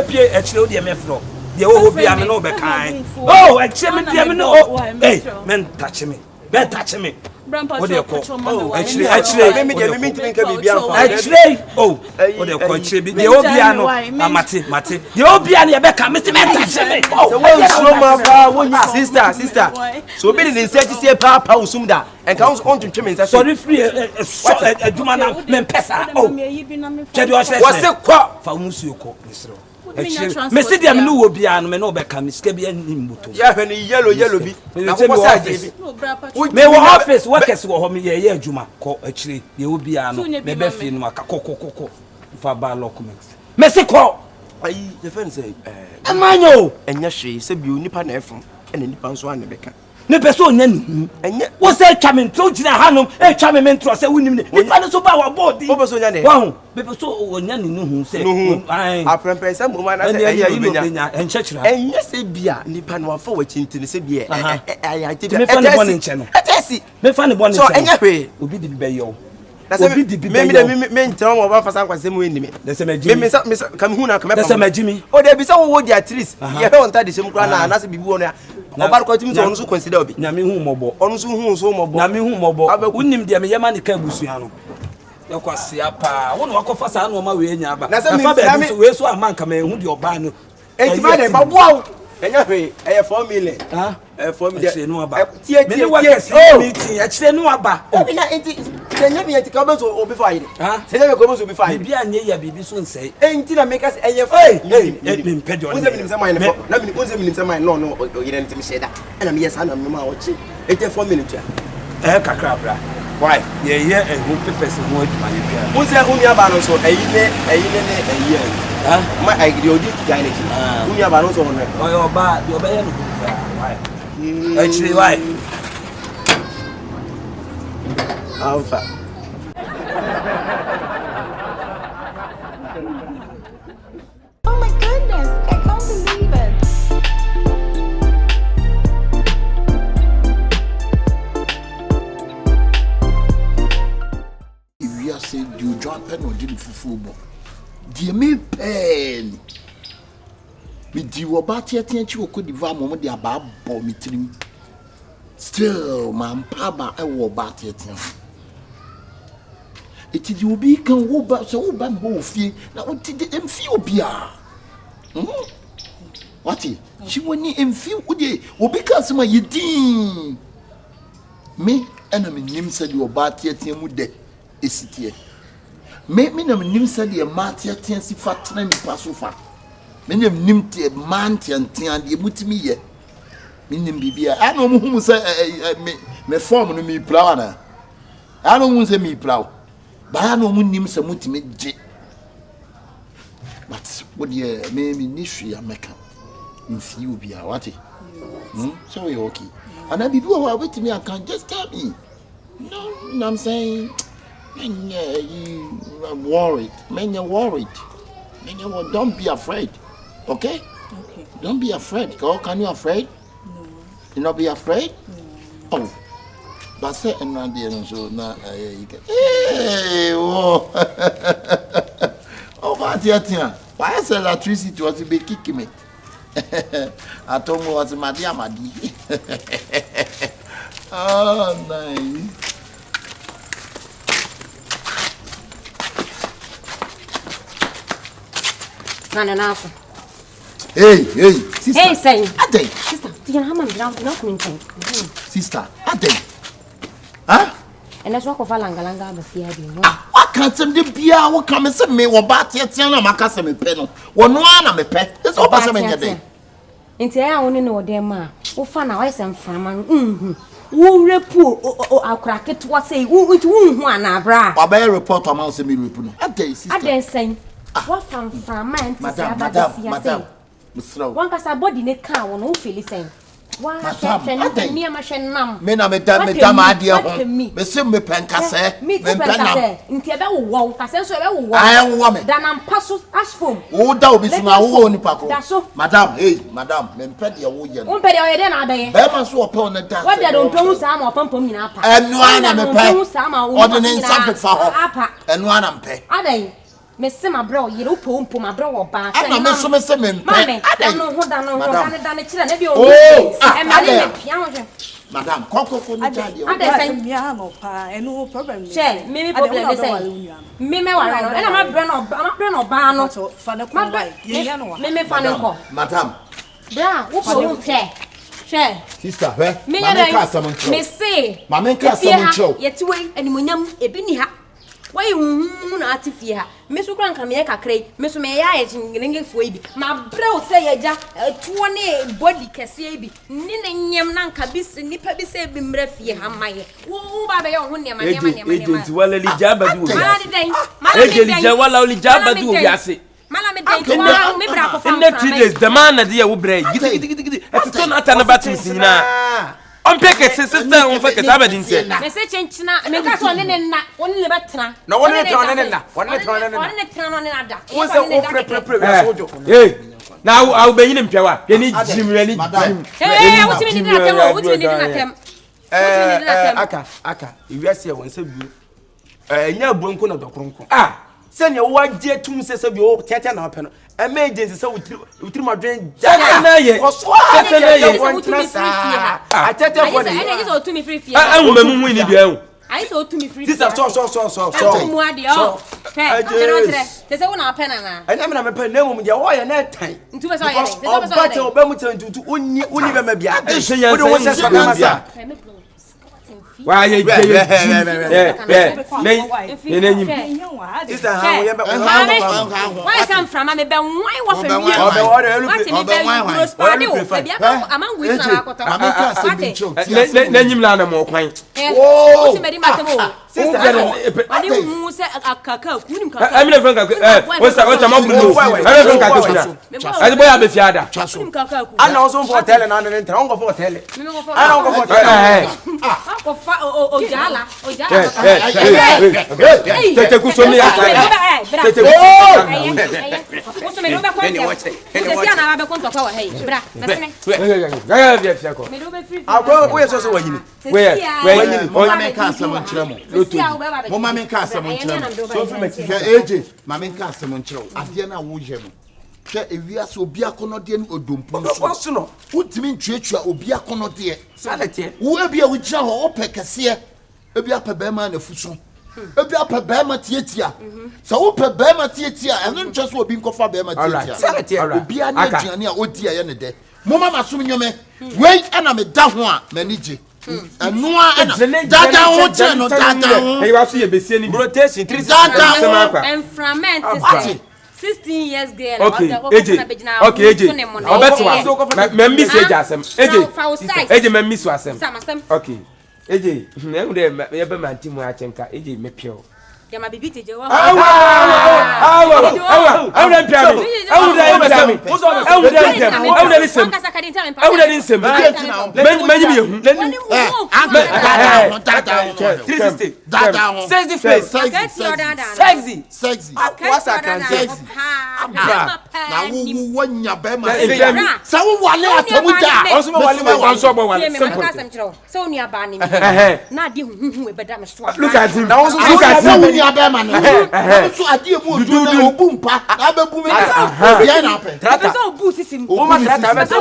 S6: Pie e chire o de me fro. De wo bi am no be kan. Oh, e chire me de me no. Hey, men touch me. Ben touch me.
S5: What do you call?
S6: Oh, actually,
S4: me ntimi ka bibia fa.
S6: Actually, oh, what do you call? Actually, the obiano, mate. The obiano, you be come, Mr. Touch me.
S4: So when slow ma ba, when sister. So be the insect say papa usum da. And comes on to chime say.
S6: Sorry free a juma na men pesa. Oh. Chedi o say.
S4: What's it kwa?
S6: Fa musu yoko, Mr. Me see them no obiano, me no be come, ske bi anim moto.
S4: Ya hwe ni yellow bi. Na ko say ajebi.
S6: Me wo office workers wo ho me ye adwuma ko akire ye obiano me be fi no aka kokokoko fa ba documents me se ko
S4: ayi the friend say
S6: amanyo
S4: enya hwe se bi onipa na efum ena nipa nso ane beka
S6: ne person nya ni
S4: enya
S6: wo say twa me ntro gina hanom e twa me mentro say wonim ni nipa no so ba wa body
S4: wo person nya ne
S6: wa ho be person onya ni no hu say
S4: ai aprempe say mo ma na say eya
S6: ibenya enchechira
S4: enya se bia nipa no afa wa chintini se bia ai
S6: me fa ne bone nche no
S4: etesi
S6: me fa ne bone nche
S4: so enya hwe
S6: obi di be yo obi di bi
S4: me ntira mo ba fasa kwase mu enimi
S6: na se magimi
S4: me kam hu na kam
S6: na se magimi
S4: o de bi se wo di at least ye he on ta de sem kura na se bibi wono ya obar ko timi so onu so consider obi
S6: na me hu mobo
S4: onu so hu so mobo
S6: na me hu mobo unim de me yema ne ka busua no yakwase apa wo no akofa sa na o ma we nya aba na fa ba bi so we so amanka me hu de oba no
S4: entima de ba wow enya hwe e 4 million 4 million
S6: no aba
S4: tie
S6: meeting ya chire no aba
S4: obi na enti senya mi enti ka be so obi fa yire senya me ko be so obi fa yire
S6: bibia anye ya bibi so nsei
S4: enti na make us eye fa
S6: me mpede on
S4: unse minim se mine for na minim unse minim se mine no yire enti me sheda na me yes na me ma wo chi enti 4 million cha
S6: kakra bra why ye who purpose who aduma ye bia
S4: unse uni aba no so eyi ne ma agri odi guy ne chi uni aba no so no
S6: oyo ba de oba ye no why actually why
S4: alpha
S7: oh my goodness, I can't believe it.
S2: If you are saying you drop pen or didn't football, dear me pen. Me do about your attention you could devour moment the above me trim. Still, my papa, I will about it. It is you be can go back so bad fee. Now, what did the Ethiopia? What? She won't need Ethiopia. Or because my yedin. Me, and I mean, him said you about your team with the is it here. Make me no nim said the martyr tensi fatna ni pasofa. Me nim te man tian de mutimi ye. Me nim bibia. I no mu say me form no mi plow na. I no mu say mi plow. But I no mu nim say mutimi je. But what ye me ministry ameka. Nfiu bia what? So you okay. And I before I wait me I can just tell me. No, you know I'm saying. Man, you are worried. Man, you're worried. Man, don't be afraid. Okay?
S5: Okay.
S2: Don't be afraid. Oh, can you afraid?
S5: No.
S2: You not be afraid?
S5: No.
S2: Oh. But say and not there so now you can. Hey, oh. Oh, but yeah. Why is electricity was to be kicking me? I told me was my dear Madi. Oh, nice.
S3: Enough.
S2: Hey, sister.
S3: Hey, say.
S2: Ade.
S3: Sister, you know how I'm not coming.
S2: Sister, Ade. Huh?
S3: And that's what of Langa the fear.
S2: What can't some de bia? What come and say me? What bat yet? I'm a customer me pen. One I'm a pet. That's all person in your day.
S3: Into I only know them ma. Oh, fan I am from. Who report or crack it what say who one abra.
S2: I bear report amount of me report. Ade, sister.
S3: Ade saying. What from man?
S2: Madam.
S3: One cast a body in a car on who feel saying. Why, near my shen nam.
S2: Men are madam, idea. Me sim me pencase, me penna.
S3: In Tiago walk, I said so.
S2: I am woman.
S3: Then I'm puzzled as foam.
S2: Oh, that will be my own paco. That's so. Madam, hey, madam, men pet your wood.
S3: One penny or then I beg.
S2: Better so upon the dance.
S3: What they don't promise some or pump me up.
S2: And one I'm a pet. Some ordinance something for her. And one I'm pet.
S3: Are they? Miss my bro, you pump my bro or back.
S2: I'm not so much. Mammy,
S3: I don't know what I know.
S2: Madam, Coco,
S5: I no problem.
S3: Share, maybe problem is saying. Me, and I'm a brand of barn or fan of my wife. Me, fan
S2: Madam.
S3: Bra, whoop, share.
S2: Sister, where?
S3: Me, say,
S2: Mamma, Castle,
S3: yet to wait and when you're a binny hat. Why you not if you have Miss Grant come here, cray, Miss May ringing for you. My bro say, 20 body casabi, Ninning yam nanka bis, nipper be say, Bimrefi, Hamay. Oh, by your own name,
S6: agent, well, Elijah, do Yassi.
S3: In
S6: the 3 days, the man at the Ubray, it's turn out an about on picket, sister, on picket, I didn't say.
S3: Message make us one in that only better.
S4: No one let
S1: Hey, now I'll be in Pia. You need Jim really.
S3: Hey, what you need Aka,
S4: if you see one, nya buonko na dokronko se ne wo agye tum se bi o tete na ope no emergency se wutiri madwen
S1: tete na ye
S3: tete na ye
S4: atete for
S3: the ene so tumi free fie
S1: mamu ni bia hu
S3: I so to me free.
S4: This is so.
S3: Hey, they say una pen na.
S4: I na me pen na mu dia wo ye na tan.
S3: Ntu be so ye.
S4: But oba mu tan tutu uni be me bia. Wo de wo se so na bia.
S1: Why you
S4: Sister, how you
S3: why some from me be why wa from here.
S1: Na nyim la na mo kwan.
S3: Oh, sister, I who say AKABENEZER kunim kaka.
S1: I mean friend kaka. What's my blue? I friend kaka. I boy abi fiada.
S3: Kunim kaka.
S4: Ana also for tell na na ntra. On go for tell. Ana on go for tell.
S3: Ojala.
S1: Tete kusomi ya.
S3: Tete. Me do be kwante. Se si ana be kwanta kwa hey. Bra, mesene. Me do be free.
S4: Akwa we so wanyini.
S1: We
S2: Mama ka asem nkyeremo. Mama me ka asem nkyeremo. So fi me AJ, mama ka asem nkyeremo. Ade na wo yɛ no. Hwɛ ewiase obi akɔnɔde no odompo so no. Wotimi ntwetwa obi akɔnɔde.
S4: Sanete.
S2: Wo ebi a wo gyina hɔ opɛ kɛse. Ebi apɛ bɛma na fuso. Ebi apɛ bɛma tietia. Sɛ wo pɛ bɛma tietia, ɛno ntwɛ so obi nkɔfa bɛma tietia.
S4: Sanete.
S2: Obi a na aduane a odi ayɛ ne dɛ. Mama masom nyome. Wei ana me da ho a mani gye. Anoa ana dada ho che no dada ho.
S1: Hey, wa so ye besie ni
S4: rotation 3
S3: and fragment 16 years girl.
S1: Okay, AJ. Obeto. Membi say jasem. AJ membi so asem. Okay. AJ, na hu de ye be manti mu a chenka. AJ me pio.
S3: Ya ma bibi teje wa.
S1: Awa. Awuda piami. Menyi bi hu.
S4: Sexy. What's that?
S2: Na wo wanya be ma. Sa wo wale atomuda.
S1: Also wale wale.
S3: Simple. So ni aba ni. Na di hu e beda me so.
S1: Look at him.
S2: Look at him. Abema no so ade mu odu na obumpa abebu me ya na pe
S3: trata so obu sisim
S4: o ma trata be so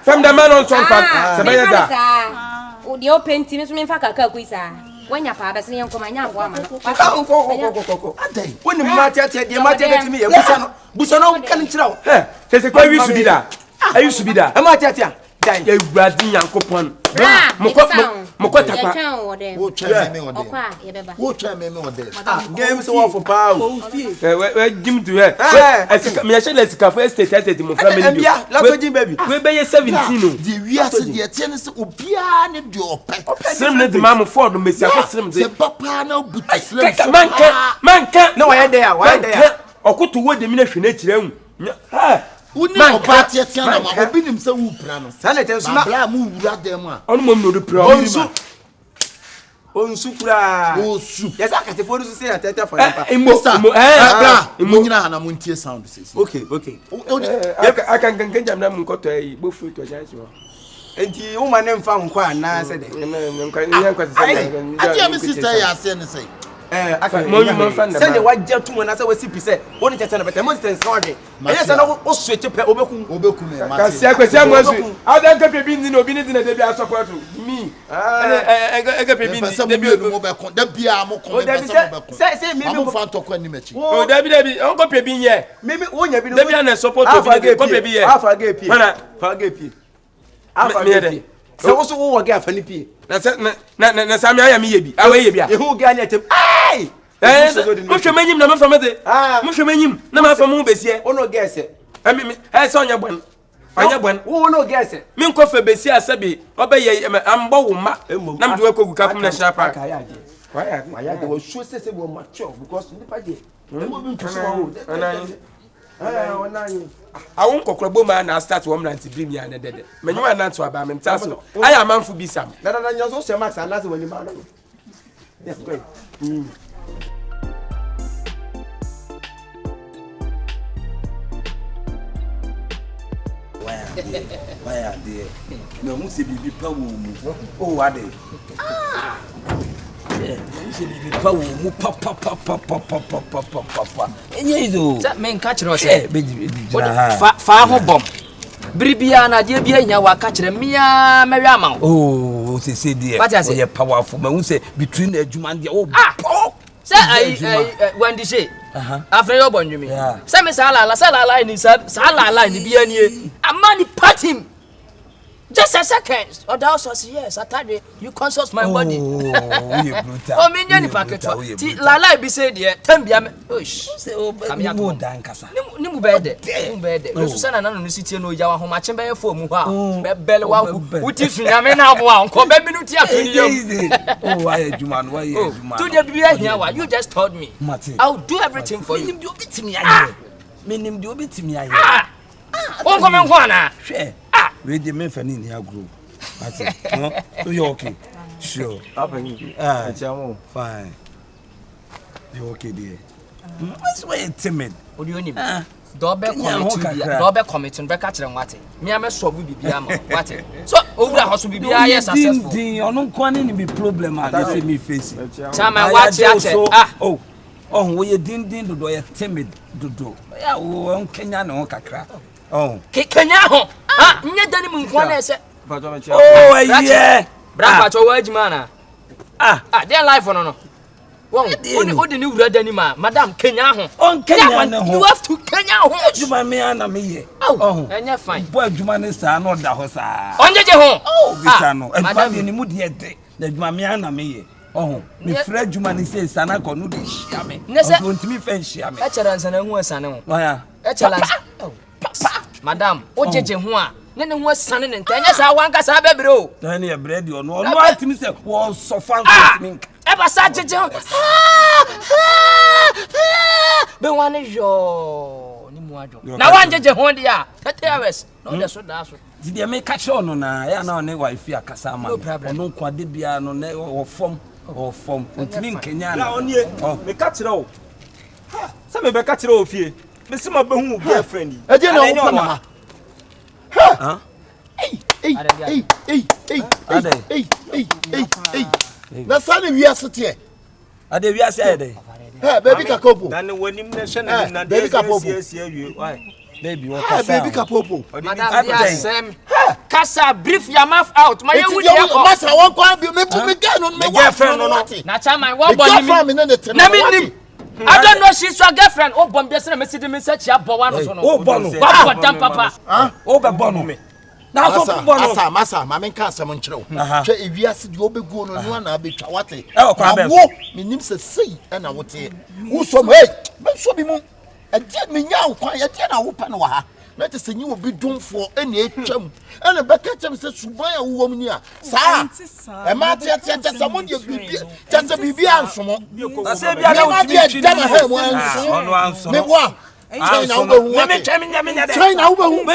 S1: from the man on some fan sebaya da
S3: o de open team so me fa kaka kuisa wanya pa be se yen koma nya ngo ama
S4: ko adai woni ma tete de ma tete me ya busa no kan kirawo
S1: se kwa wi subida ayi subida
S4: e ma tete dan
S1: ya wuradi yankopon moko takwa
S2: wo twa me ode wo twa me ode
S4: game so for power
S1: we jim to here me ya shele sika for estate mo family bi
S4: la ko jim baby
S1: we be 17 no
S2: di wiase de tie ne se obia ne de opɛ
S1: srem ne de mam for no mesia ko srem de
S2: se papa na buti srem
S1: manka
S4: na why there
S1: okoto wo de mi na hwe na kire hu
S2: Uni oba tietia na ma obi nim se wu pra no
S4: sanete so na
S2: bla mu wura dem a
S1: onu mom no do pra
S4: onsu kura
S2: osu
S4: yes akate for so say na tete for papa
S2: mo nyina ha na mo ntie sound sesi
S4: okay
S1: aka ngangan jam na mo nkoto yi bo fruit to jansi ho
S4: enti wo ma ne mfa nko ana se de
S2: ade mi sister ya se ne say
S4: send the white jet to na say we sipi say woni tete na beta mo sense ka ode yes na wo switch pe obeku
S2: me ma
S1: kasi akwesi amosu ada nkape bi ndi na obi ni di na de bi support me nkape bi ndi
S2: de bi mo be kon da bia mo kon be
S4: say me
S2: mo fa to kwa ni mechi
S1: o da bi nkape bi ye
S4: me wonya bi
S1: de bi na support obi nkape bi ye
S4: afa ga pie afa ga pie se wo so wo ga afa ni pie
S1: na sami aya mi ye bi awe ye bi a
S4: ehu ga ni atem ai
S1: mo hwe manyim na me fa me de mo hwe manyim na ma fa mo besie
S4: ono ga ese
S1: me se onya bon
S4: wo no ga ese
S1: me nko fa besie asabi obeye ambo wo ma na me de kogu ka kum national park
S4: why they will show say we mature because nipa dey mo bi mpuso wo
S1: awon kokoro boma na start wo mranti brim ya na dede menyuma na to aba me mtaso aya manfo bi sam
S4: na nyoso se max anase wani ma no yes great
S6: why are there no mu se bibi pa wo mu o wa de
S8: Men catch us. Far home bomb. Bribiana, dear Biana, wa catch them. Mia, Mariama.
S6: Oh, they say, dear, what I say, powerful. Man, who say between the Juman, oh,
S8: say I when they say, after your born, you mean? Some Sala line is Sala line, the Biani. A money pat him. Just a second, or thou says, yes, Saturday, you consult my body. Oh, minion packet. Lala be said, dear, Tembiam, I'm Dancasa. No bed, no Susanna, no city, no Yawa, home, much better for Mua, Bella, which is now one, come back minute. Oh, why, Juman, why, to the Biania, you just told me. I'll do everything for you. Do it to me, meaning do it to me. Oh, come on, Juana.
S6: Read the men for in here group. That's it. So you okay? Sure. Fine. You okay, dear? That's why you're timid.
S8: What do you need? Doorbell committee, and catch them what? Me, I'm a so will be what? So, over the house will be yes, successful.
S6: You're not going to be problem. I see me facing.
S8: Time I watch
S6: oh, we didn't do a timid do. Yeah, we Kenya no kakra. Oh,
S8: Kenya ho. Ah, nye dani mu nkwan na se.
S6: Oh, yeah.
S8: Bra pa waji mana. Their life no. Won ni wura dani ma, madam Kenya ho.
S6: On Kenya no.
S8: You have to Kenya ho.
S6: Juma me ana me ye.
S8: Oh, enya fine.
S6: Boy juma ne sa no da ho sa.
S8: Onjeje ho.
S6: Oh, bisa no. Madam ni mu de de. Na juma me ana me ye. Oh, me frɛ juma ni say sana ko no de hia me. On ntimi fa hia me.
S8: E chere nsana hu asane ho.
S6: Waya.
S8: E chere Madam, ojeje ho a ne ne ho asane ne ntanya sa wanka sa bebre o.
S6: Na ne bread yo no atimi say wo sofan ko timi.
S8: E ba sa jeje ho. Be wan yo ni mu adwo. Na wan jeje ho dia 30 hours. No de so da so.
S6: Di de me catch on na ya na ne wife akasa ma. Ono kwa de bia no ne wo form ntimi nkenya na.
S4: Onie me catch o. Ha, se me be catch o fie. Me see my girlfriend.
S2: E dey na wo na. Ha? Hey. Na sane wi asete.
S6: Ade wi ase ade.
S2: Baby kapopo.
S4: Na ne wonim na hwe na na
S2: baby kapopo.
S4: Why?
S6: Baby what kasa.
S2: Baby kapopo.
S8: Madam Biasem. Kasa brief your mouth out. My you
S2: massa won kwa bi me get no me girlfriend no.
S8: Na chama what body me. Na me nim. I don't know she's your girlfriend. Oh, Bombias and Message me search your boy.
S6: Oh, Bono.
S8: What damn papa?
S6: Oh, Bono me. Now,
S2: Massa, Mamma can't summon Chow. If you ask you be going on one, I'll be Chawati.
S6: Oh,
S2: me name's a say, and I would say, who's some way? But so be moon. And tell me now, quiet, and I open wa. Let us say you will be doomed for any chum. And a bucket says, Subaya woman here. Sir, a man just someone you be just a baby answer. I said, I did never once. Me what? Train over who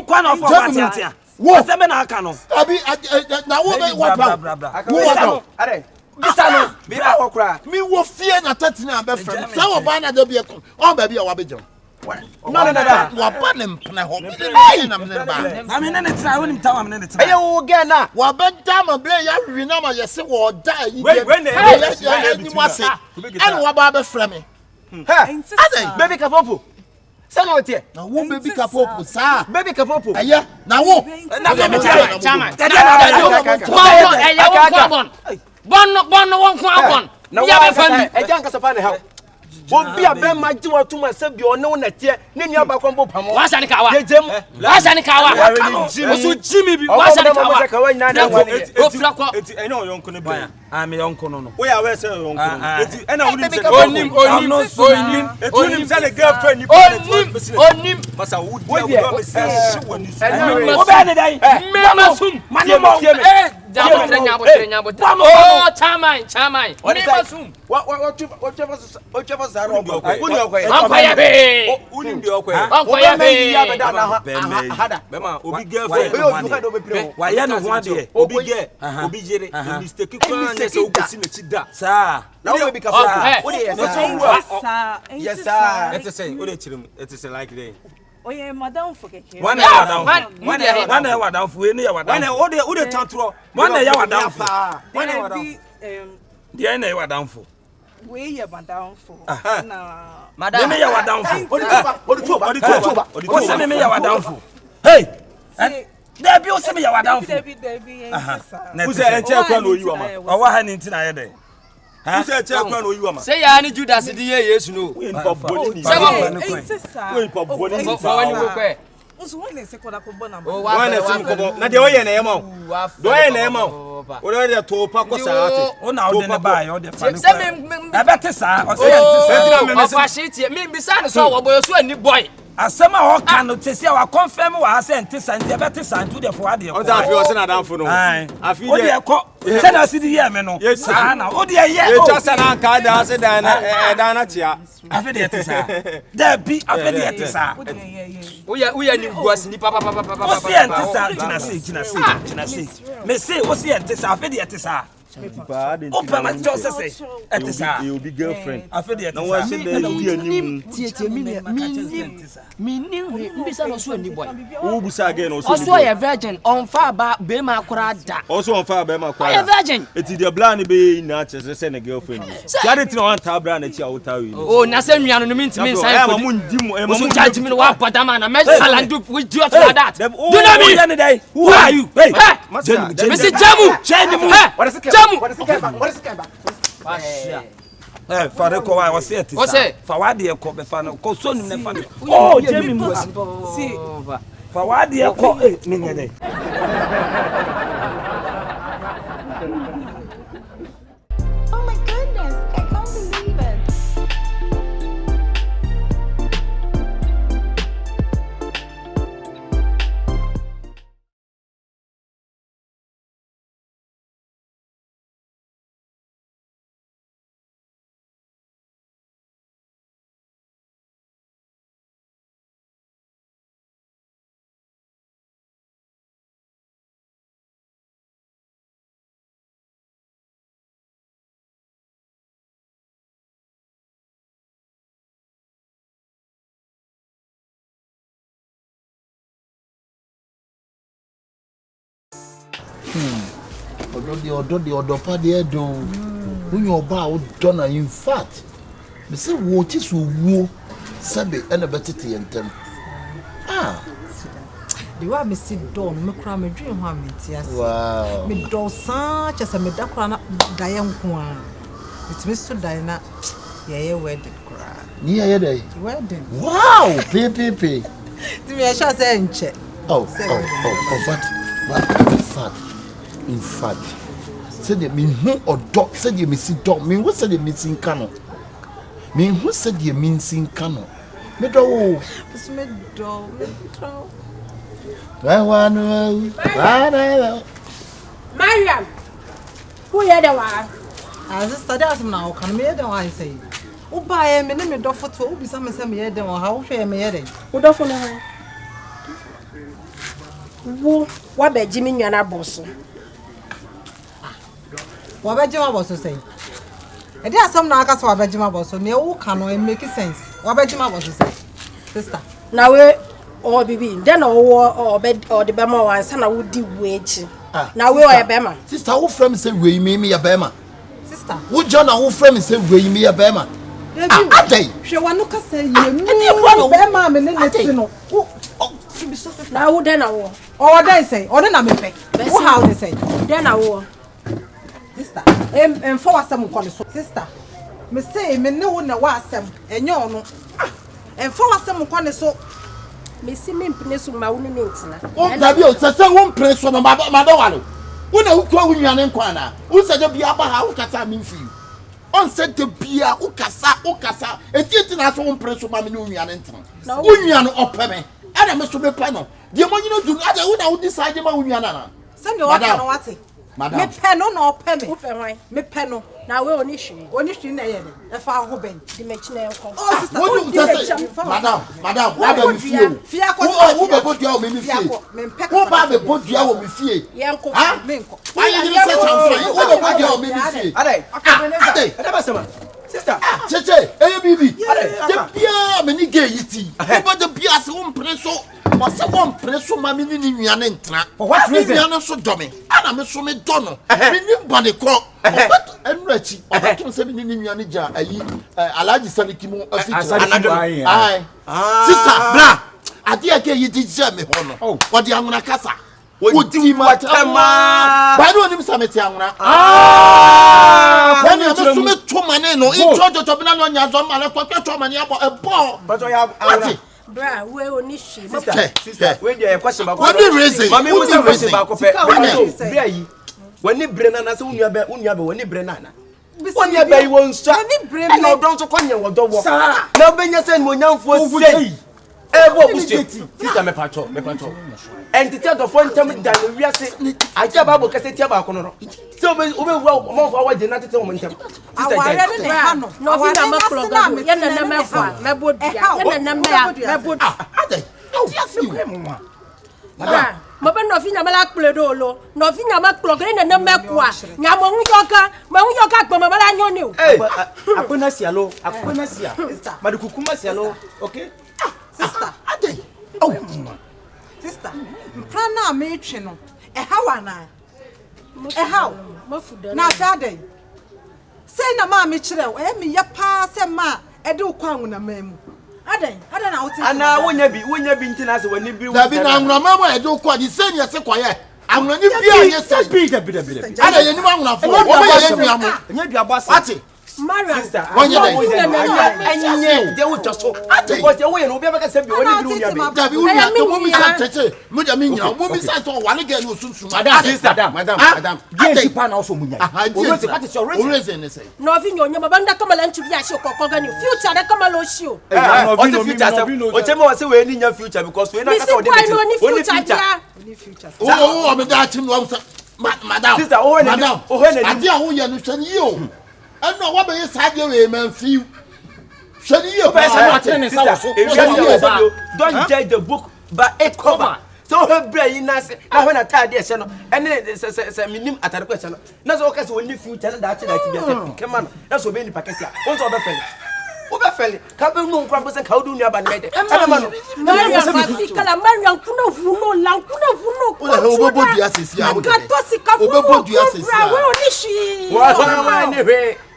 S2: can offer what the men are canon. Now what?
S4: Bisano, be our cry.
S2: Me will fear not touching our best friend. Some of Anna be a oh, baby, our baby. No, what banning? I mean, it's I wouldn't tell him anything. Oh, again, what bad time a blade, you remember yourself or die when they must say, and what about the frame? Baby Capopo. Send out here. Now, won't baby Capopo, sir. Baby Capopo. Yeah, now, Won't be a bad my do to myself, you know that here, then you have a combo. What's an hour? Jimmy, what's an hour? I know you're going to buy. I'm a uncle. We are where sir. And I wouldn't say on him, tell a girlfriend you on him. But I would Sir, now we become yes, sir. It's a like day.
S5: Oh, yeah, madam, forget you.
S6: One hour down for any hour. One hour down. One hour down. The end you are down for.
S5: We are down for.
S6: Madam, me you are down for. What's the name you are down for? Hey. There be also me you are down for.
S4: Who say enche kwa no you ama?
S6: Owa ha ni ntina ye dey.
S4: Who say enche kwa no you ama?
S8: Say ya ni Judas di ye Yesu no.
S4: We in pop ni.
S8: Say
S4: we in pop boni ni.
S8: For when you go.
S5: Nso won se koda ko bona.
S4: Wọ́n na sim ko bo. Na de o ye na ye ma. Do ye na ye ma. O de to pa ko sa ate.
S6: O na o de ne ba ye o de fa ni. Say me be sa o say ante
S8: sa. O fa shit me be sa no so wo boy so ani boy.
S6: Asema o kan no tese wa confirm wa say ante sa ante be te sa ante de fo ade ko.
S4: O da fi o se na dan fo no. Afi de.
S6: O de ko. Se na si di ye me no. Sa na o de ye.
S4: Ye cha sa na ka da se dan na tia.
S6: Afi de te sa. Da bi afi de te sa.
S8: Uya ni guasi ni papa.
S6: O se ante sa jina se. Me say o se ante sa afi de te sa. Open my jaw say etisa.
S4: You be girlfriend.
S6: Afi de te sa.
S4: Na wa se de di anim.
S8: Tie me mbisa no so ani boy.
S4: Who busa again also.
S8: Also a virgin on far ba be ma kura da.
S4: Also on fire be ma kwa.
S8: A virgin.
S4: It is the plan be na chese say na girlfriend. Charity no want ta bra na chi awota wi.
S8: Oh na say nua no mi ntimi nsan
S4: ko. Mo ndi mo
S8: so judge me wa padama na me salandu we do it like that. Do you know me?
S6: Who are you? Hey.
S8: Mr. Jamu. Jamu.
S5: What is it?
S6: Eh, fare ko wa se etisa.
S8: Ose.
S6: Fa wa de ko be fa no ko so nim ne fa. Oh, Jamie mu.
S5: See.
S6: Fa wa de ko ni ngede.
S7: Oh my goodness, I can't believe it.
S2: Odo pa de do. When you ba done in fact. Me say wo ti so wo sabe e na betete yentem.
S5: The way me sit down, me cry me dream how me tias.
S2: Wow.
S5: Me do san chese me da kra na daye nko a. It me so daye na ye wedding kra.
S2: Ni ye dey.
S5: Wedding.
S2: Wow, pe.
S5: Ti me sha say nche.
S2: In fact, said the mean who or dog said you missing dog, mean what said the missing canoe? Mean who said you missing canoe? Me do.
S3: Mariam, who you the one?
S5: As a study as now, can me the one say. Oh, buy me name do for to be some me the one how share me yet.
S3: Who do for no? What be Jimmy Yana boss?
S5: What about Jima was to say? And there are some nagas what about Jima was so me who can make sense. What about Jima was to say? Sister.
S3: Now we or baby, then or bed or the Bema one son I would do wage. Now we are Bema.
S2: Sister, who from say we me a Bema?
S5: Sister.
S2: Who John who from say we me a Bema?
S5: She want to say you Bema me no.
S3: Now who then I war?
S5: Or they say, or then I make. Who how they say?
S3: Then I war.
S5: Sister, and for some call sister. Me say me no na wasem enyo no. And for some call so
S3: me see me penesu ma woni mentina.
S2: Oh, Dabi o se won press so ma do walo. Wo na ukwa wo nwane nkwa na. Wo se de bia ba ha wo kasa me mfi. On se de bia wo kasa. Eti na so won press so ma me no nwane ntan. Wo nwane opeme. Ada me so be pa no. De mo nyino du ada wo na wo decide ma wo nwane na.
S5: Send your water no wate.
S2: Madam.
S5: Me pen no opeme.
S3: Who pen why?
S5: Me pen no.
S3: Now we only shi
S5: na ye de. E fa ho ben.
S3: The mechine enko.
S5: Oh sister,
S2: What you say? Madam, why be me fie? Who be bodia o me fie? Who ba be bodia o me fie?
S3: Yenko.
S5: Ha? Me nko.
S2: Why you say something? Who be bodia o me fie?
S4: Ade. Ade ba sama. Sister.
S2: Cheche, bibi. The pia many gay yiti. But the pia se won preso. Or se won preso mami ni nuane ntra.
S6: For what reason?
S2: Nuane so domi. Ana me so me dono. Me ni body ko. But enrechi. Obato se me ni nuane ja ayi Alhaji Sanikimu afiti. Ai. Sister, bra. Ade ake yiti je me ho no. Odi anwuna kasa. Odi matama. Ba no nim sameti anwuna. When you so me to mane no, in Georgia to be na no nya zo mane ko to mane abo ebo.
S4: But you have
S3: bra we oni shi.
S4: Sister, when you question ba ko.
S2: What the reason?
S4: Mami we say question ba ko pe. Bra yi. When ni bre na na se unia be when ni bre na na. When you be won sha. E no don to konye wo do wo. Na obenya se mo nyamfo sei. Ebo busti. Sister me patcho. Entity of one time that we are saying, I tell Bible Cassetia Bacono. So we will more for what did not tell me. Sister,
S3: no, Madam, no fina malak pledolo, no fina mak plogren and namaqua. Yamon yoka, Mamma Yonu.
S4: Apunasialo, Madukuma Cialo, okay?
S5: Sister, oh, sister, Prana Machino, a howana, a how, now Saturday. Say na ma Mitchell, me ya pass and ma, a do quang a mem. I don't know.
S4: And now when you be international, when you be
S2: Mama, I don't quite the same as a quiet. I'm going to be a bit. I don't know.
S3: Mariam,
S2: sister, when you
S4: they would just so. What you will be able to say, you want to do
S2: the woman said, woman said, one again, Madam, get pan also. What is your reason?
S3: Nothing on your Mabanda Kamalan to be a show, future, the Kamalo show.
S4: What's the future? Whatever was away in your future because we're not only future.
S2: Oh, I'm a Dutch, Madam, sister, I dear who you understand you. I know what you said you man feel. Should you
S4: don't judge the book by a cover. So her brain is now when I tired yes, and then it's a minimum at a question. That's all because when you future that come on, that's what many packets are. What's all the friend? Overfell, Cabin Moon Crampus and Caudunia by night. Mariam Kuno Funo, Lankuna Funo,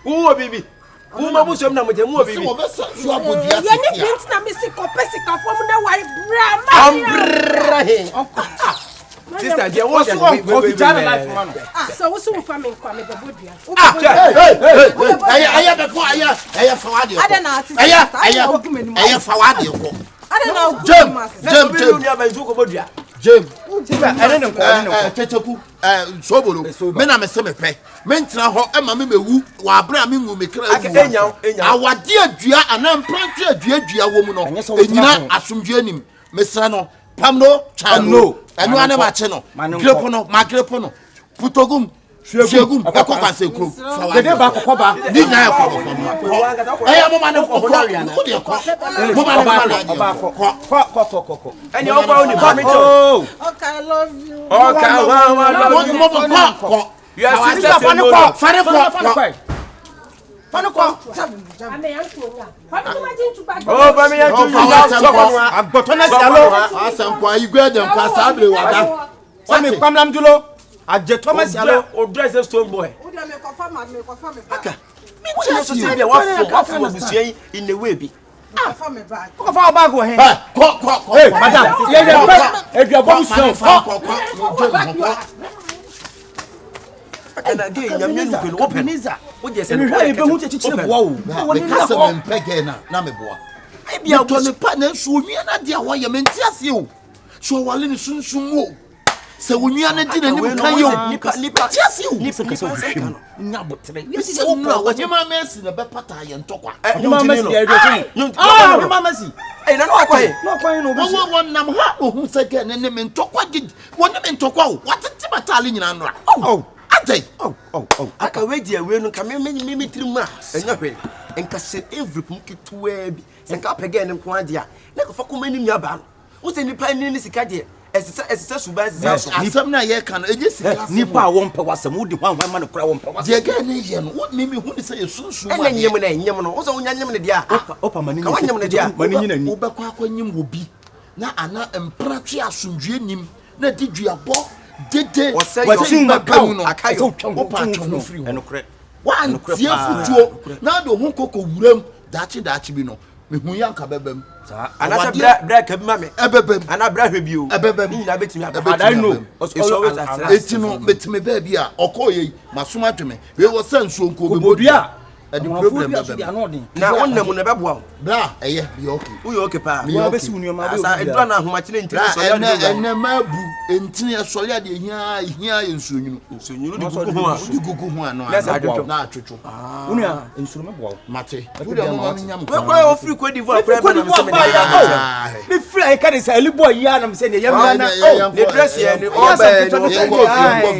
S4: who baby? Who was your number? Who baby? You didn't na missing Copesica from the white bra. Sister, there was a life. So soon famine coming the Buddha. I have a fire. I have forward. I don't know. I have forward. I don't know. James, Checheku, Sobolo, men am a semi pay. Men traho, and mammy woo, while Braming will make our dear Gia and I'm planted a dear woman, and yes, assume Jenim, Messano, Pamno, Chano, and one of my channel, Grepono, Magrepono, Putogum. Shegum, a cock and say, Crook, the day back of Coba, didn't I am a man of Ocarian, and you're going to oh, okay, I love you. Okay, you are sister Fanuko. Oh, I'm got on you grab them, Casabri. What me, Pamlamdulo? Aje Thomas Yalo or dress a stone boy.
S5: Would I make confirm?
S4: Okay. Me just say be what for in the way be.
S5: Confirm me back.
S4: Go for bag go here.
S2: Hey, madam. If you are both
S4: and again, you mean you open Iza. What you say?
S2: You be who teach wow. We custom pege na me boa. E bia to ne partner so mi na dia wo ye mentiase o. So wale ni sunsun wo. Se wunya na di na ni kan yo nipa tiase o. Nipa kase o hwem. Nya botre. Yesi se wo nyama mesi na be pata ye ntokwa. Nyama mesi dey do. Ah, nyama mesi. Eh na no akwaye. No akwaye no bi. Wo nam ha ohun se ke ne me ntokwa gi. Wo ne me ntokwa o. Watete batale nyina nora. Oh. Oh. Aka we dia we no ka me tirim a enya hwe enka se every pumke tuwe bi se ka pege ne nko ade a na ka fa koma ni nua ba no wo se nipa ni sika de
S4: ɛsɛ suba ɛsɛ
S2: asɛm na yɛ kan ɛgye sika
S6: nipa a wɔmpɛ wasɛm wodi hwan ma no kora wɔmpɛ wasɛm
S2: deɛ ga ne yɛ no wo mimi hu ne sɛ yɛsunsu ma
S4: ɛna nyem no wo sɛ wonya nyem ne dia
S6: opa mani
S4: ka wanyem ne dia
S6: mani nyina ni
S2: wo bɛkɔ akɔnyem wɔ bi na ana mpra twe asomdwe nim na di duabɔ dede
S4: wɔsɛ
S2: bɛka no
S6: akayo
S2: opa atwo no firi
S6: ɛno korɛ
S2: wantie futuo na de ho kɔkɔ wuram daakye bi no mehu yanka bɛbɛm
S4: anasa bra ka bi ma me
S2: ɛbɛbɛm
S4: ana bra hwɛ bio
S2: ɛbɛbɛm
S4: ni na betimi
S6: I know
S2: eti no betimi ba bi a ɔkɔ yɛ masoma atweme we wɔ sɛ nsuo nko
S6: bɛbodua
S2: ɛdi problem bɛbɛm
S4: na wonnam no bɛboa wo
S2: bra ɛyɛ bi okay
S4: wo yɛ okay pa
S6: wo bɛsi wunioma
S4: asa edura na ahomakye ntiri so ya
S2: ɛnɛ mabu entini ɛsɔle ade hia yɛ nsuo nwunu di gugu ho a no na atwotwo
S6: wonua nsuo mɛboa
S2: mate wo de mo nyam
S4: ko wo free ko di for prayer na me
S6: me free I can say ali boy ya na me say ne yam na
S4: ne dress ye ne o ba
S2: ko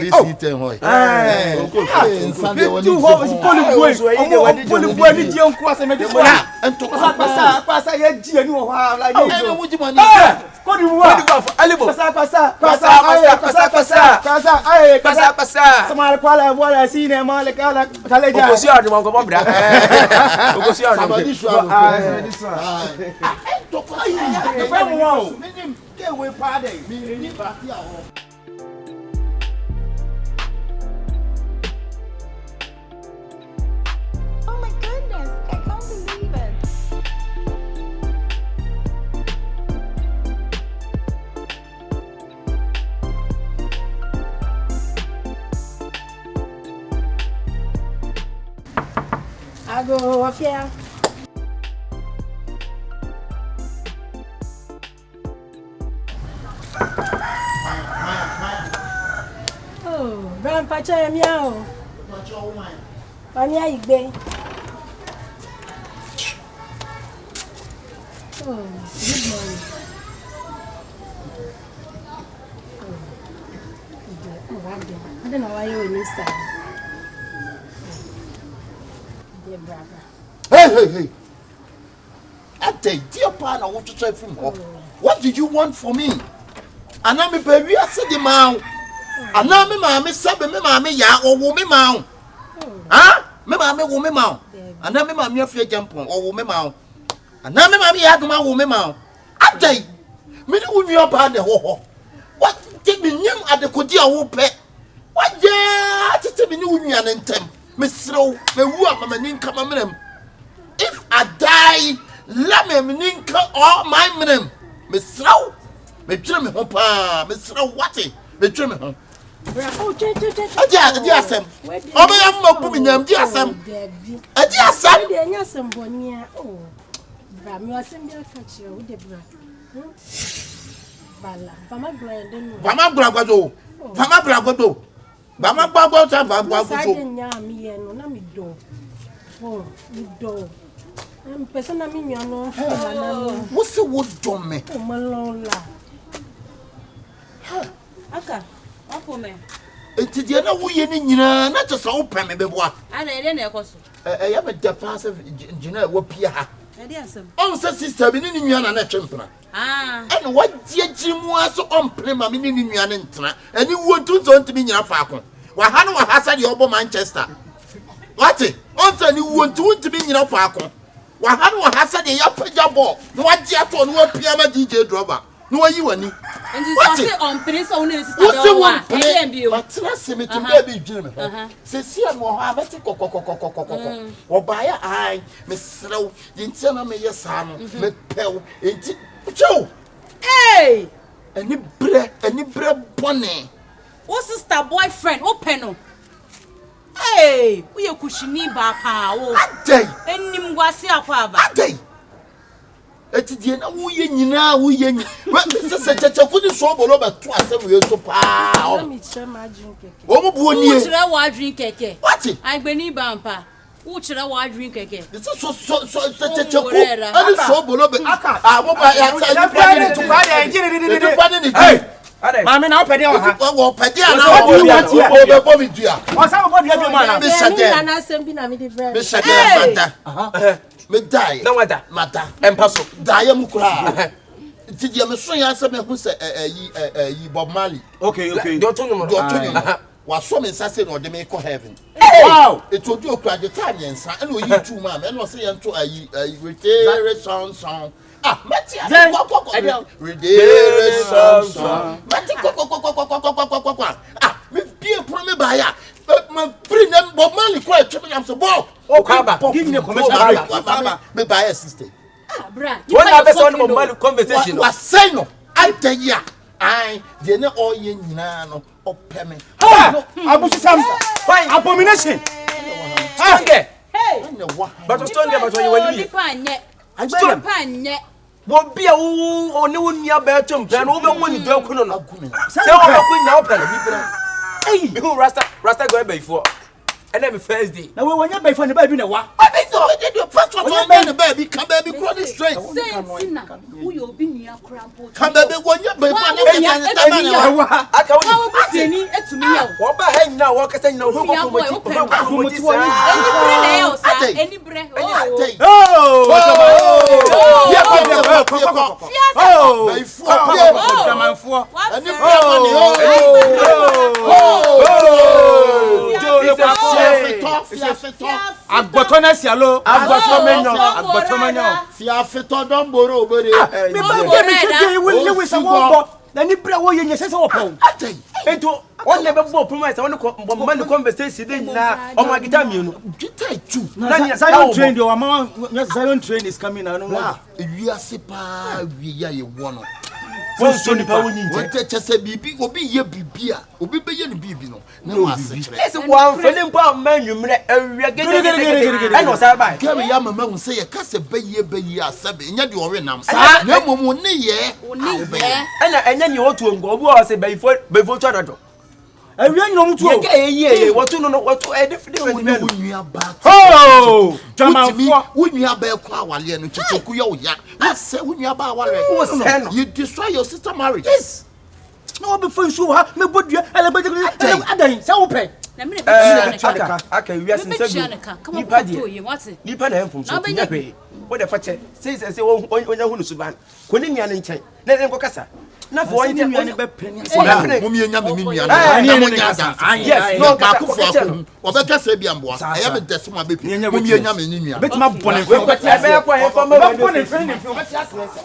S2: visite hoy
S6: nsande woni poli boy ni je nko ase me di so
S2: ento
S6: pasa ye ji ani wo ha la ni
S2: so wo ji mani
S6: ko di wa
S4: alibo
S6: pasa samar kwala bola sine male kala kaleja
S4: ko si adu mo ko bra ko si adu
S2: to pa yi
S6: e fa mo wa o nim ke we pa de mi ni ba ti awo.
S7: Oh my goodness, I can't believe it.
S3: I go up here. Oh, grandpa, tell me out. Panya igbe. Oh, good morning. I don't know why you in this time. Dear brother.
S2: Hey. Ate, dear partner, what to try from home? What did you want for me? Ana me baby ase di ma. Ana me ma me sabe me ma me ya owo me ma. Ha? Me ma me wo me ma. Ana me ma me afia jampon owo me ma. Ana me ma me ya duma wo me ma. Ate, me ni wo nua ba na ho. What did me nyam adekodi a wo pe? What ya tete me ni wo nua ne ntem. Me srew, me wu amama ni nka ma menam. If I die, let me ninka all my menam. Me srew, me trim me ho pa, me srew wati, me trim me ho.
S3: Oh,
S2: Adi asem. Oba ya mo bu mi nyam di asem. Adi asem.
S3: Dey nya asem bonia. Oh. Bra me asem bi aka chi o de bra. Bala, fama bra den no.
S2: Fama bra gwazo. Fama bra gwazo. Fama bra gwazo sa fama gwazo.
S3: Sa de nya mi ye no na mi do. Oh, mi do. Person na mi nwa no.
S2: Wo se wo do me.
S3: Oh, malola.
S9: Aka, opo me.
S2: Enti de na wo ye ni nyina na je sa wo pɛ me beboa.
S9: Ana ede na ekoso.
S2: Ya me de pass gina wo pia ha.
S9: Ede asem.
S2: On se sister bi ni nwa na twempena. Ɛna wagye gyimu aso ɔmpene ma me ni nua ne ntena ɛni wo tunzo ntimi nyina faako wa ha no wa ha sa de ɔbɔ Manchester wate ɔnsa ni wo ntimi nyina faako wa ha no wa ha sa de ya pagya ball no wagye ato no apia ma DJ Drogba no wayi wani
S9: Nti so se ɔmpene so ne sister de ɔwa ɛde bi o
S2: watena se me tumbe bi dwene me se si an wo ha beti kokokokokokoko ɔbaaya ai me srew yintia na me yesa no me pew enti Joe!
S9: Hey!
S2: Any bread bonnet.
S9: What sister boyfriend? What penno? Hey! We are kushini bapa.
S2: A day!
S9: And Nimwasi Aquaba.
S2: A day! It's the end of we yen. Well, Mr. Sacha couldn't solve over twice every year so pow.
S3: Let me share my drink.
S9: Oh, who drink keke?
S2: What?
S9: I beni bampa. Who should I drink again?
S2: This is so such a chocolate. I just saw below the Aka. I will buy it. Hey, Mamma, now Paddy, oh, Paddy, now what do you want here? Over Bobby, what's our body? Mr. Me die. No matter, matter. And Paso, die, Mukra. Did you so ya say me who say yi Bob Marley?
S4: Okay. Don't tell me.
S2: Was so me say no dey make heaven.
S4: Wow.
S2: It told you kwa the time yensa and we you two man and was say to retere song. Ah, Mati retere song. Mati ah, me be promise by ya. My free name Bob Marley quite tripping am so Bob.
S4: Oh, Kaba, give me a commercial.
S2: Me buy a sister.
S3: Ah, bra.
S4: What have on Bob Marley conversation?
S2: Was say no. I tell ya. I dey not all ye nyina no opeme.
S4: Ha! Abusam. Why abomination? Hey! But Otonde but you were ni
S3: pa nye.
S4: Stop
S3: pa nye.
S4: Bo bia wo oni wo nia ba twem plan wo be woni do akuno no. Say wo ba ku nya opele bi bra. Hey, me who rasta go be before. And then first day.
S6: Now when you buy for the baby na wa.
S2: I be so we do first one the baby come baby cross straight.
S3: Say na who you be nia crampo.
S2: Come baby when you buy for the
S4: wa. Aka wo.
S3: Wa be ni etumi ya.
S4: Wo ba ha nyina wo kasa nyina wo ko moti.
S3: Any bre.
S4: Oh!
S6: Agbotona sialo, agbotomenyo.
S2: Fiafeto don boro obere.
S6: Me ba me we we say wo na ni bre wo yenye sese wo pon.
S4: Eto on never bo promise on the conversation dey na o ma gita mienu.
S2: Gita chu.
S6: Na silent train the mama silent train is coming now.
S2: We are sepa we ya ye wono.
S4: Won so ni pa woni nje.
S2: Won te chese bibi obi ye bibi a obi be ye ni bibi no. Na wa se kire.
S4: Ese wan felim pa manwumre awia gege. E no sa ba.
S2: Kemi ya mama hu se ye kase be ye asabe. Nya de owe nam sa. Na momu ne ye.
S4: E na enya ni otu ngo obi o se be fo twa
S6: Awia nyino mutu o.
S4: Ye wotu no wotu e different men.
S2: Unua ba.
S6: Oh! Jamanfo.
S2: Unua ba kwa awale no checheku ye oya. Na se unua ba awale.
S4: Wo se no.
S2: You destroy your sister marriage.
S6: Yes. No be fun so ha me bodua ele be adan se wo pe.
S3: Na me be
S4: aka wi asin sabu. Nipa de. Nipa na enfum so nya pe. Wo de fa che. Say onya hunu suban. Ko ni nia ne nchen. Na enko kasa. Na for one time be penny.
S2: Mummy nya me nua na. Na mo nya dan. Yes, no ba ku fo akon. Obeka se bia mboa. Aya me dese ma be pi. Mummy nya me nua.
S6: Betima bone
S4: we ko ti be ko he for me.
S6: Bone friend fi o be ti asese.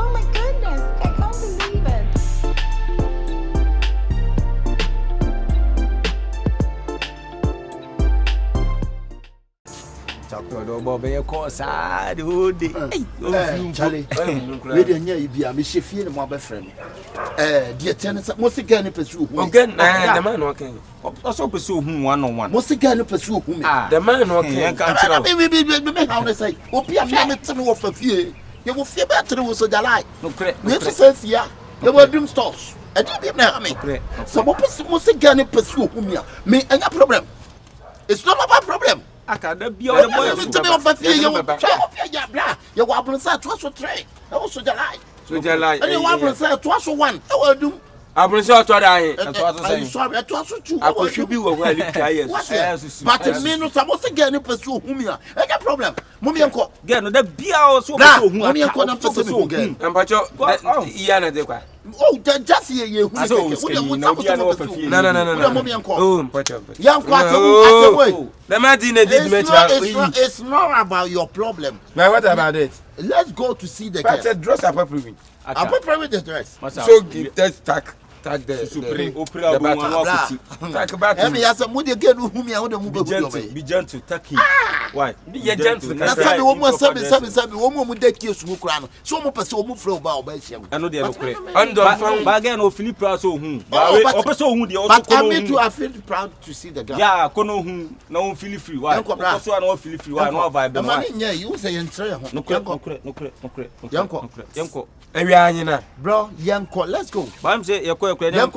S7: Oh my goodness, I can't believe it.
S4: Chapter do bobe e ko sa de ode.
S2: Charlie. We dey nya ibi a me shefie ne mo abefre me. De tense mo se ga ne pesu hu.
S1: Okay, the man okay.
S6: Also pursue hu one on one.
S2: Mo se ga ne pesu hu me.
S1: The man okay.
S2: Me how they say. Obi am me teme wo fa fie. Ye wo fie ba tere wo so jalai.
S6: No correct.
S2: We to say fia. Ye wo dream stores. E dey be na me. So mo se ga ne pesu hu me a. Me anya problem. It's not about problem.
S6: Akada bia o boy
S2: so me ofa fie ye wo ya bra. Ye wo abronsa to so 3. E wo so jalai.
S1: So jalai.
S2: E wo abronsa to so 1. E wo adum.
S1: Abronsa to da hin.
S2: I sorry, to so 2.
S1: Akoshu bi wo wa lipia yes.
S2: But me no suppose to get any person who me. Any problem. Mommy enko.
S6: Get no that bia o so hu.
S2: Mommy enko na person me get.
S1: Ampacho iya na de kwa.
S2: Oh, just ye who say.
S1: No.
S2: Mommy enko.
S1: Oh, mpacho.
S2: Yanko atemu.
S1: The man didn't
S2: It's not about your problem.
S1: Now what about it?
S2: Let's go to see the girl.
S1: But the dress are approving.
S2: Appropriate the dress.
S1: So give that tag the
S2: me as a moody again who me out of
S6: be gentle, tacky. Why?
S1: Be gentle.
S2: That's how the woman sabi woman would take you to crown. So much person move flow about by him.
S6: I know they are correct.
S2: And
S6: again of Philip so who.
S2: But I mean to I feel proud to see the girl.
S6: Yeah, kono who no feel free. Why? So I know feel free. Why no vibe?
S2: The man yeah, you say in tray.
S6: No correct. Yanko.
S2: Bro, Yanko, let's go.
S6: But I'm say
S2: Yanko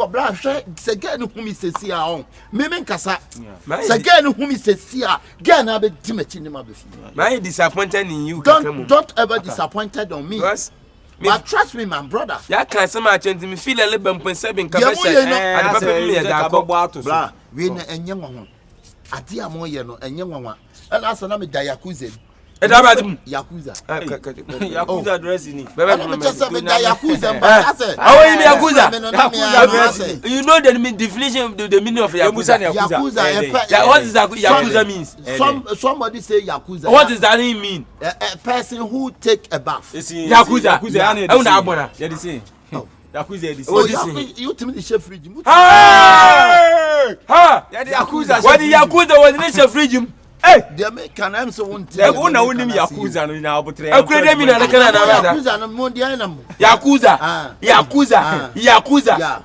S2: bra se girl who me say see on. Me kasa. Se girl who me say see a girl na be dimechi ni ma be fi.
S1: My disappointed in you.
S2: Don't ever disappointed on me.
S1: Because
S2: but trust me, my brother.
S1: Ya can some change me feel a little bit 7 capacity.
S2: Bra, we na enye ho. ade a mo ye no enye nwanwa and asa na me da yakuza yakuza
S4: yakuza dress ni
S2: me just me da yakuza but I said
S1: how you yakuza you know the definition of the meaning of yakuza what is yakuza means
S2: somebody say yakuza
S1: what does that mean
S2: a person who take a bath
S1: yakuza una abona
S4: ya dey say yakuza ya dey
S2: say you tell me the chef fridge
S1: ha ya dey yakuza what the yakuza was the chef fridge
S2: hey they make can am so won't
S4: una wonim yakuza no na obotre
S1: akurede mi na kana na
S2: yakuza no mo dia na mo
S1: yakuza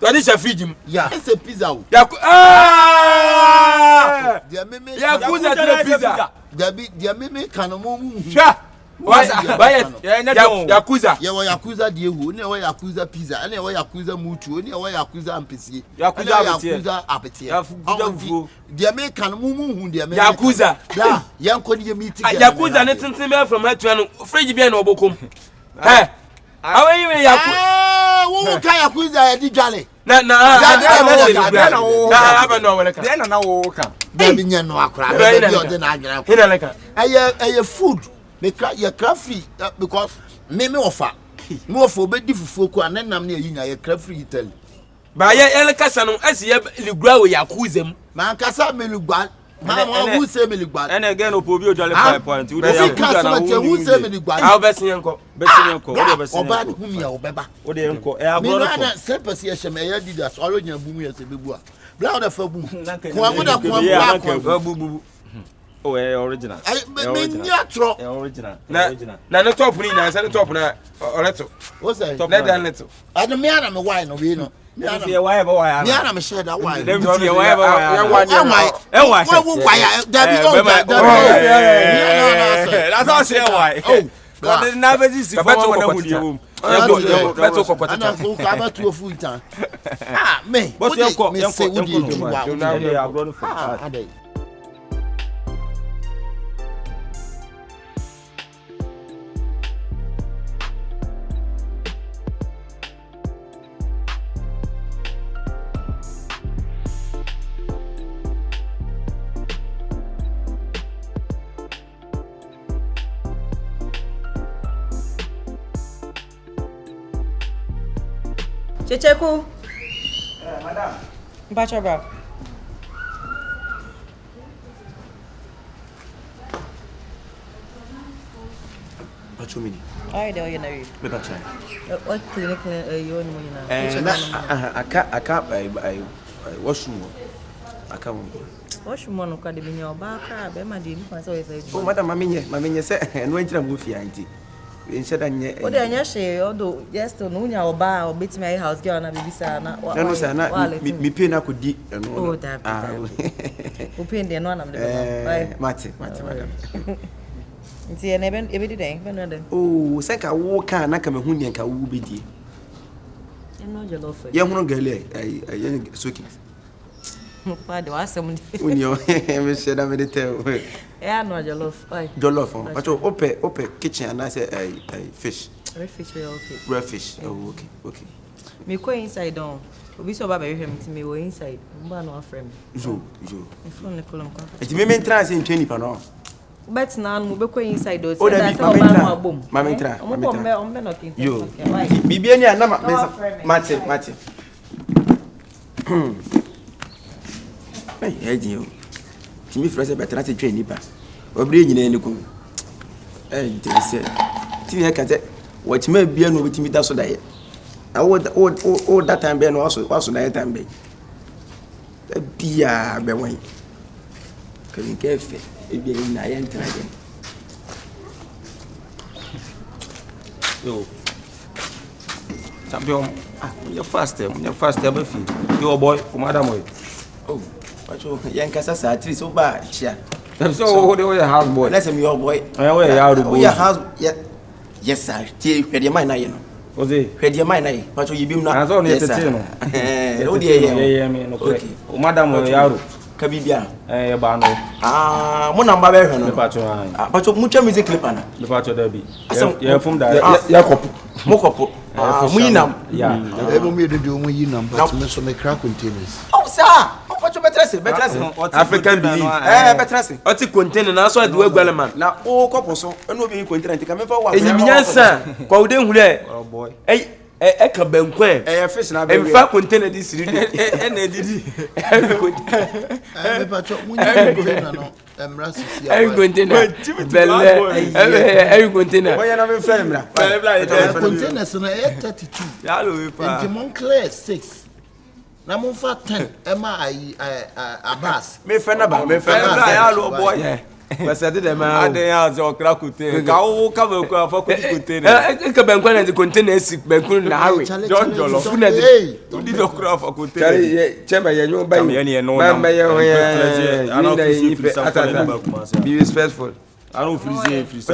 S1: to the chef fridge
S2: yeah it's a pizza
S1: yakuza to pizza
S2: dia me can mo
S1: yakuza
S2: yakuza die hu ne wa yakuza pizza ne wa yakuza mutu ne wa yakuza ampesi
S1: yakuza
S2: apeti die me kan hu die me
S1: yakuza
S2: ya yanko die meeting
S1: yakuza ne tintin be from head to hand fridge be na obokom awen we yakuza
S2: wo ka yakuza ya di dwale
S1: na aba no wele ka
S4: na wo ka
S2: da bi nya no akora be ode na agera ko
S1: hina leka
S2: eye food make your craft free because me offer me offer obedi fufuo ko anenam na yinya ye craft free Italy
S1: ba ye kasa no asi ye ligura we yakuza mu
S2: man kasa me ligura who say me ligura
S4: and again obi odwale point we
S2: yakuza na who say me ligura
S1: how besenyenko
S2: oba de humi ya obeba
S4: o de enko e agro
S2: no na sepasi ye sheme ye didas oro nya bumu ye se bebu a bla da fa bu ko amoda ko
S4: bubu oh original
S2: original
S1: na no top ni na say top na oreto
S2: what's that
S1: let that little
S2: I don't me ana me why no we no me ana me share that why
S4: dem see why why that's all say why oh God the never see for one na hudi wom
S1: beto kokota
S2: ana so ka ba tu ofu itan me
S4: but yanko
S10: KYEKYEKU.
S4: Madam.
S10: Bacha bra.
S4: Bacho mini.
S10: Ai de oye na wi.
S4: Me bacha.
S10: What clinic you on mo na.
S4: Aka washroom. Aka mo.
S10: Washroom no kwa de bi nya oba kra be ma de ni kwa say say.
S4: Oh madam mamenye say no entira mo fi anti. Instead nye
S10: o de anya she odo just no nya oba obetimi ai house girl na bibisa na
S4: no say na mi pay na kodi no
S10: oh that o pay de no na me de
S4: mate madam
S10: nti e na ebe di den no den
S4: oh say ka wo ka na ka me hu ne ka wo bedie
S10: e no jollof
S4: ye hu no gale ai soki
S10: pa de wasem ni
S4: unyo me say da me de tell
S10: yeah, no jollof.
S4: Jollof. But open kitchen and I say fish.
S10: Red fish okay.
S4: Red fish. Oh okay.
S10: Me go inside down. Obi so ba be hwem ti me wo inside. Mba no afrem.
S4: Jo.
S10: Me phone ne kolom kwa.
S4: Eti me mentra say ntwe nipa no.
S10: Bet na no be go inside do
S4: say that
S10: say ba no abom.
S4: Ma mentra.
S10: Ombe no kin.
S4: Yo. Bibia ni ana mate. Hey, yo. Timi frase betra se twa nipa obre nyina ni ko intese timi ya kate watima bia no bitimi da so da ye o that time be no waso na time be bia be wan kan kefe e bia ni na ye ntra de yo champion you fast be fi yo boy o madam boy oh Pacho, yankasa sa tri so ba chia.
S1: So who the house boy?
S4: Let's me your boy.
S1: Where you are boy?
S4: Your house yes sir. Tie hwede mai na ye no.
S1: Oze.
S4: Hwede mai na ye. Pacho yibim na.
S1: Azo no yetete no.
S4: O de ye
S1: me no. Okay. O madam o yaro.
S4: Ka bibia.
S1: Ye ba no.
S4: Mo namba be hwe no.
S1: Pacho
S4: Pacho mu twa music clip ana.
S1: Pacho da bi. Ye fum da.
S2: Ya kopo.
S4: Mo kopo. Mu yinam.
S1: Ya.
S2: Ebo me de o mu yinam but me so me crack containers.
S4: Oh sir. Pacho
S1: African belief.
S4: Betrayal.
S1: Oti container na so de wagwale man.
S4: Na o kopo so eno obi container ntika me fa wa.
S1: Enyimnyansa kwa ude hu le. Oh boy. Eka bankwan.
S4: Fish na be.
S1: Emfa container di siri de.
S4: Na edidi.
S2: Me pacho munyi container no. Emra sisi.
S1: Every container. Every container.
S4: Oya na me fa emra.
S2: Container so na 32.
S4: Ya lo we pa.
S2: Nti mon clear 6. Na mon fa 10. Ema abas.
S4: Me fa na ba. Me fa na ya lo boy.
S1: But I did a man.
S4: I didn't have a container. Go come for container.
S1: I can bank one and the container sick, Bankun now. Don't jollof. You did not craft for container. Chamber, you buy any and no one. Be respectful. I don't feel safe.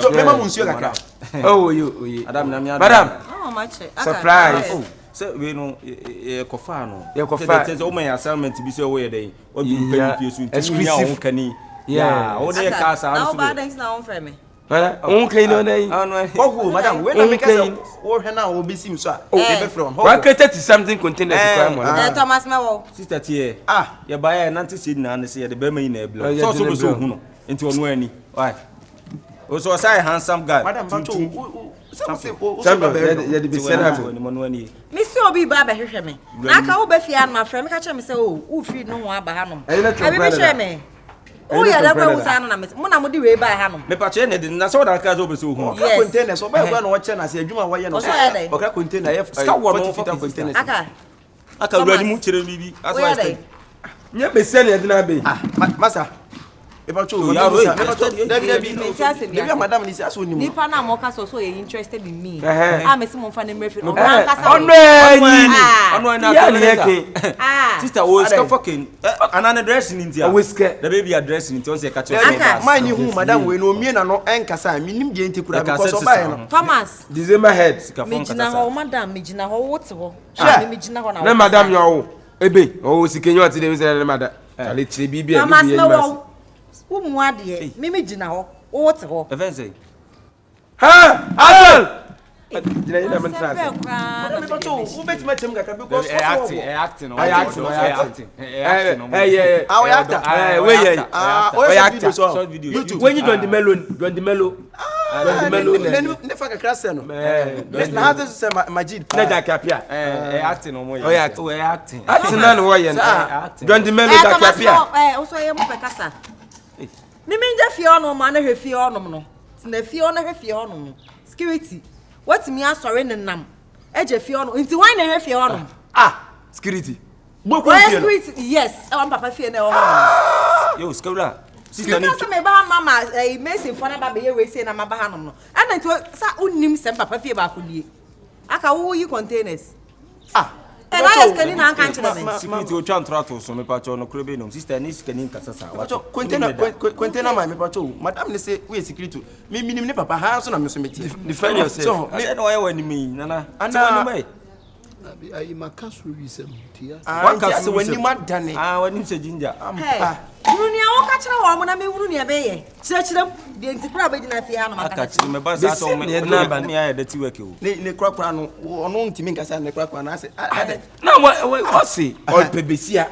S1: Oh, you, Madam.
S10: How much?
S1: Surprise.
S6: So we know a cofano.
S1: Your coffee.
S6: Oh, my assignment to be so away day. What you pay for
S1: exclusive
S6: canny.
S1: Yeah,
S6: all the cars are
S10: now bad things now for me.
S1: Okay, no,
S4: madam, when I make us or her now will be seen, sir. Oh, from
S1: why can't it something container?
S10: Thomas Mel,
S6: sister here. You buy an anti-seed and see the Burma in a blood. So, into a any. Why? Also, a handsome guy.
S4: Madam,
S10: Miss Obi Baba hear me. I can't be fear my friend, catch me so, who feed no one by Hanum. I will share me. Oh, yeah, that was Mona way by Hanum.
S6: Me patch anything, that's what I can't over so.
S4: Container, so by one watching, I say, Juma, why you're not or container. I have one container. I can ready much to the as well.
S1: You may send it, Nabi.
S4: Massa. About you, madam is as soon
S10: Nipana Moka so interested in me. I'm a Simon Fanny Murphy.
S6: Sister was fucking another dressing in the whisker. The baby addressing in Tonsia catch.
S4: Mind you, madam, we know me and no Ankasa, meaning Jane to
S10: Thomas.
S1: December head.
S10: Mijina, madam, Mijina, what's all?
S1: No, madam, your Ebe, oh, Sikenyo at the mother. I'll let you be.
S10: Who mwadi mimi jina ho wote ho
S6: evenze
S1: ha Adel
S10: jina
S1: mantrasa
S4: me bato who bet me tem kaka because
S6: acting
S1: short video when you don the mellow
S4: never kakra se no let's na have say Majid
S1: na da kapia
S6: acting no mo acting
S1: na no ye don the mellow da kapia
S10: o so ye mo pekasa Mimi nje fie ono ma na hwe fie ono no. Na fie ono hwe fie ono no. Security. What me asore nenam. Eje fie ono. Nti why na hwe fie ono?
S1: Security.
S10: Security. Yes. E wan papa fie na ono.
S6: Yo, skawla.
S10: Sister ni. Say me ba mama Mason for na ba be ye we say na ma ba hanom no. Ana nti sa unnim sem papa fie ba akudie. Aka wo yi containers. And I ask any non country.
S6: Security o chan trato so me pacho no krebe no sister ni scanin kasasa.
S4: Pacho container my me pacho. Madam ne say we security. Me minim ne papa ha so na me so meti.
S6: Defend yourself. So me no why when me nana.
S4: Ana
S6: me.
S2: I makasu wisem tia.
S4: One case when you mad dane.
S6: When you say ginger.
S10: Brunia o ka kire wo mo na me wuru ne be ye. Kire de ntikura be dina fie ha no maka.
S6: Aka me ba sa so me na ba ne ya dirty work o.
S4: Ne krakra no ono ntimi nkasa ne krakra na say.
S1: Na what say? O pebesia.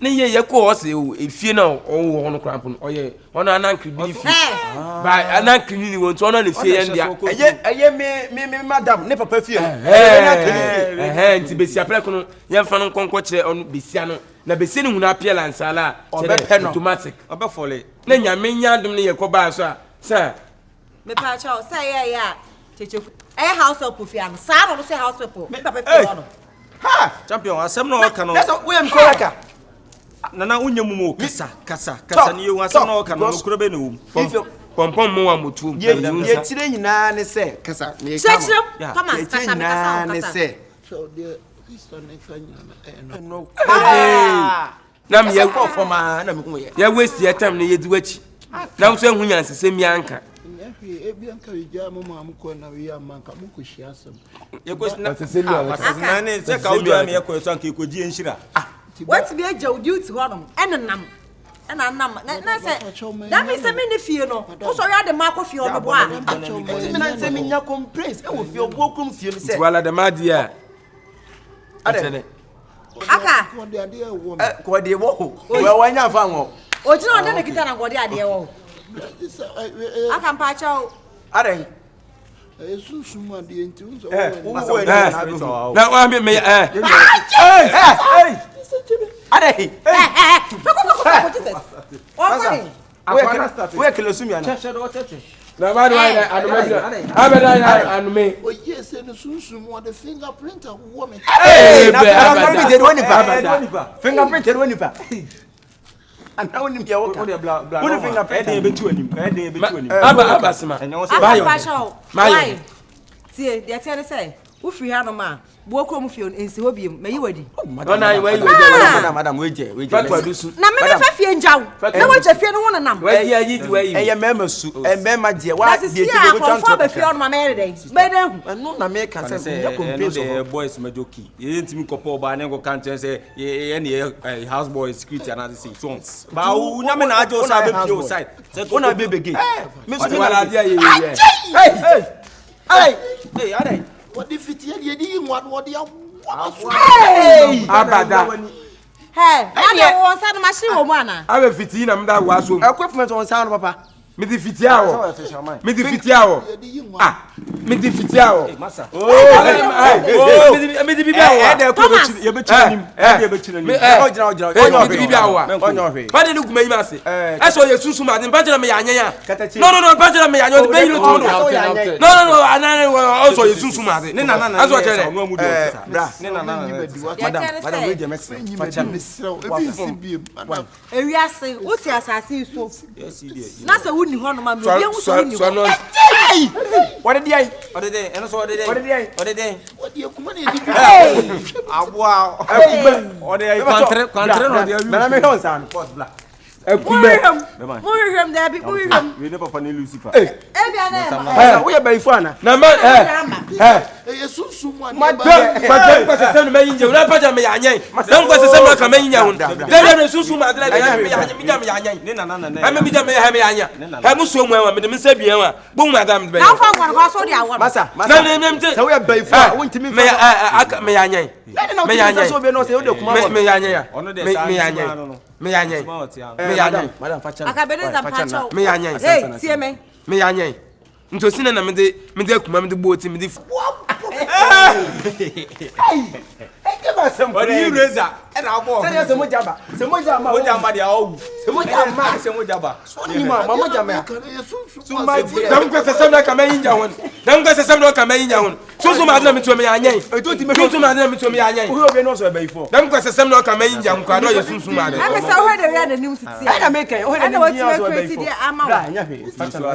S1: Ne ye ko o say efie na o no krampo no. Oye ono ananki bi fie. Ba ananki ni won to ono ne fie ye ndia.
S4: Eye me madam ne papa fie.
S1: Nti besia pre kono ye fa no konko kire ono besia no. Na besia ni huna apia lansala automatic.
S4: Obe fole.
S1: Na nyame nya dum ne ye ko ba so a. Sir.
S10: Me pa cha o say ya cheche. House of Pufian. Sa no say house of me papa fie ono.
S4: Ha!
S6: Champion, asem no ka no.
S4: That's we am koraka.
S6: Nana unyemu mo kasa ni you asem no ka no kuro be no.
S1: Pompom mo wa motu.
S4: Ye tire nyina ne se kasa.
S10: Me kasa. Come on, kasa me kasa.
S4: Ne se.
S2: So the sister ne kanya
S4: no.
S1: Na me
S4: ye ko for ma na me hu ye.
S1: Ya waste your time na ye di wachi. Na so ehu nyanse se mi anka.
S2: Ebi anka ija mo ma ko na we amanka mo ko shiasem.
S6: Ye ko na ne se ka ujo me ye ko so anka ko ji enhira.
S10: What be a joe duty honum enam na say that means me ne fie no wo so ya de mark fie no bo a
S4: me na say me nya complaints e wo fie obo krum fie me say
S1: wala de madia
S4: ade
S3: Aka.
S4: Ko de wo. We wanya fa ngo.
S3: Ojina onde ne kita na ngode ade wo. Aka mpacho.
S4: Are.
S2: Susuma de enti unso.
S1: Na wa me
S4: Are. We kele sumi ana.
S1: Na ba do ai abeda anu me.
S2: Oh yes, and susuma the fingerprint of woman.
S4: Fingerprint de woni pa. Ana woni me wo ka. Woni fingerprint de betu anim. De betu anim.
S1: Aba sima.
S3: Bayo. Bayo. Tie, de tia say, wo free ha no ma. Bo krom fie ensi hobiem, mayi wadi.
S1: Ona we
S4: madam weje.
S3: Na me fa fie njaw. Na wo je fie no wona nam.
S1: We yi di we yi.
S4: Eye mema su, mema je wa de ti go
S3: twan to. Ba fie on ma mere dey. Be dey.
S4: No na me ka say ya
S6: compare boys majoki. Ye ntimi kopo ba na go kan say ye ne house boy security and say so. Ba wo na me na ajo sa be pio side. Say ko na be bege.
S1: Me so wala dia ye.
S4: Hey,
S2: what if it ye what the
S1: abada.
S3: Hey, na wo sa na machine wo mu ana.
S1: Aba fiti na mda wa so.
S4: Equipment on sound papa.
S1: Me di fiti awo. Me di fiti awo. Me di fiti awo.
S4: Masa.
S1: Me di bibi awo.
S4: Ye be chinanim. Ye be chinanim.
S1: Me di bibi awo. Ba de nuguma yi ma se. Eso ye susu ma de ba jira me yanyan ya. No, ba jira me yanyan be yiro to no. No, anana also ye susu ma de. Aso chere.
S4: Bra. Madam we je messe. Facha me.
S3: Ewi ase, wo ti asase so. Na se wuni ho no ma me obi enwu so wuni.
S4: What did I?
S6: What did they? And so what did they? What did they?
S2: What you come in?
S4: Wow.
S6: What did I? Country no dey.
S4: Na me hon san. What bla.
S3: Muhim da bi muhim.
S4: We never find Lucifer.
S3: Bia na.
S4: We be ifo ana.
S1: Na ma
S2: susuma.
S1: Madam ko se sem me yinje. Ura pa me yanyan. Dan ko se sem ka me yinya hun. Da na susuma da me yanyan. Mi yanyan.
S4: Ne na.
S1: Ame mi da me ha me yanyan. Ha mu so mu enwa me de me sa bia wa. Bo madam be.
S3: Na fa ngwan ko so dia awon.
S4: Masa.
S1: Na se
S4: we be ifo. Won timi fa.
S1: Me yanyan.
S4: Me yanyan. So be no se o de kuma.
S1: Me yanyan ya.
S6: Me
S1: yanyan. Me yanyan. Me yanyan.
S4: Madam Facha.
S3: Akabeneza pacho.
S1: Me yanyan.
S3: Hey, tie me.
S1: Me yanyan. Ntosina na me de akuma me de boti me de.
S4: Give us some.
S6: What you razor? And our boy.
S4: Say se mojaba. Se mojama.
S6: Mojama dia owu.
S4: Se mojama.
S6: Se mojaba.
S4: Ni mama mojama.
S1: Suma dam ko se sem na ka me yinja hon. Dam ko se sem na ka me yinja hon. Susu ma na me to me yanyan. Susu ma na me to me yanyan.
S4: Who be no so be ifo.
S1: Dam ko se sem na ka me yinja hon. Kwa no ye susu ma de.
S3: Ame sa ho de we na nim titi.
S4: I na make o he na nim so be ifo.
S3: Bra
S4: nya he.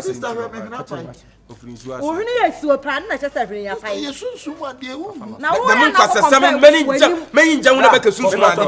S2: Sister me na pa.
S3: O huni ye suo plan na chese hwe ya fa.
S2: Ye susuma de wu.
S3: Na wo
S1: Dam ko se sem me yinja hon na be ka susu ma de.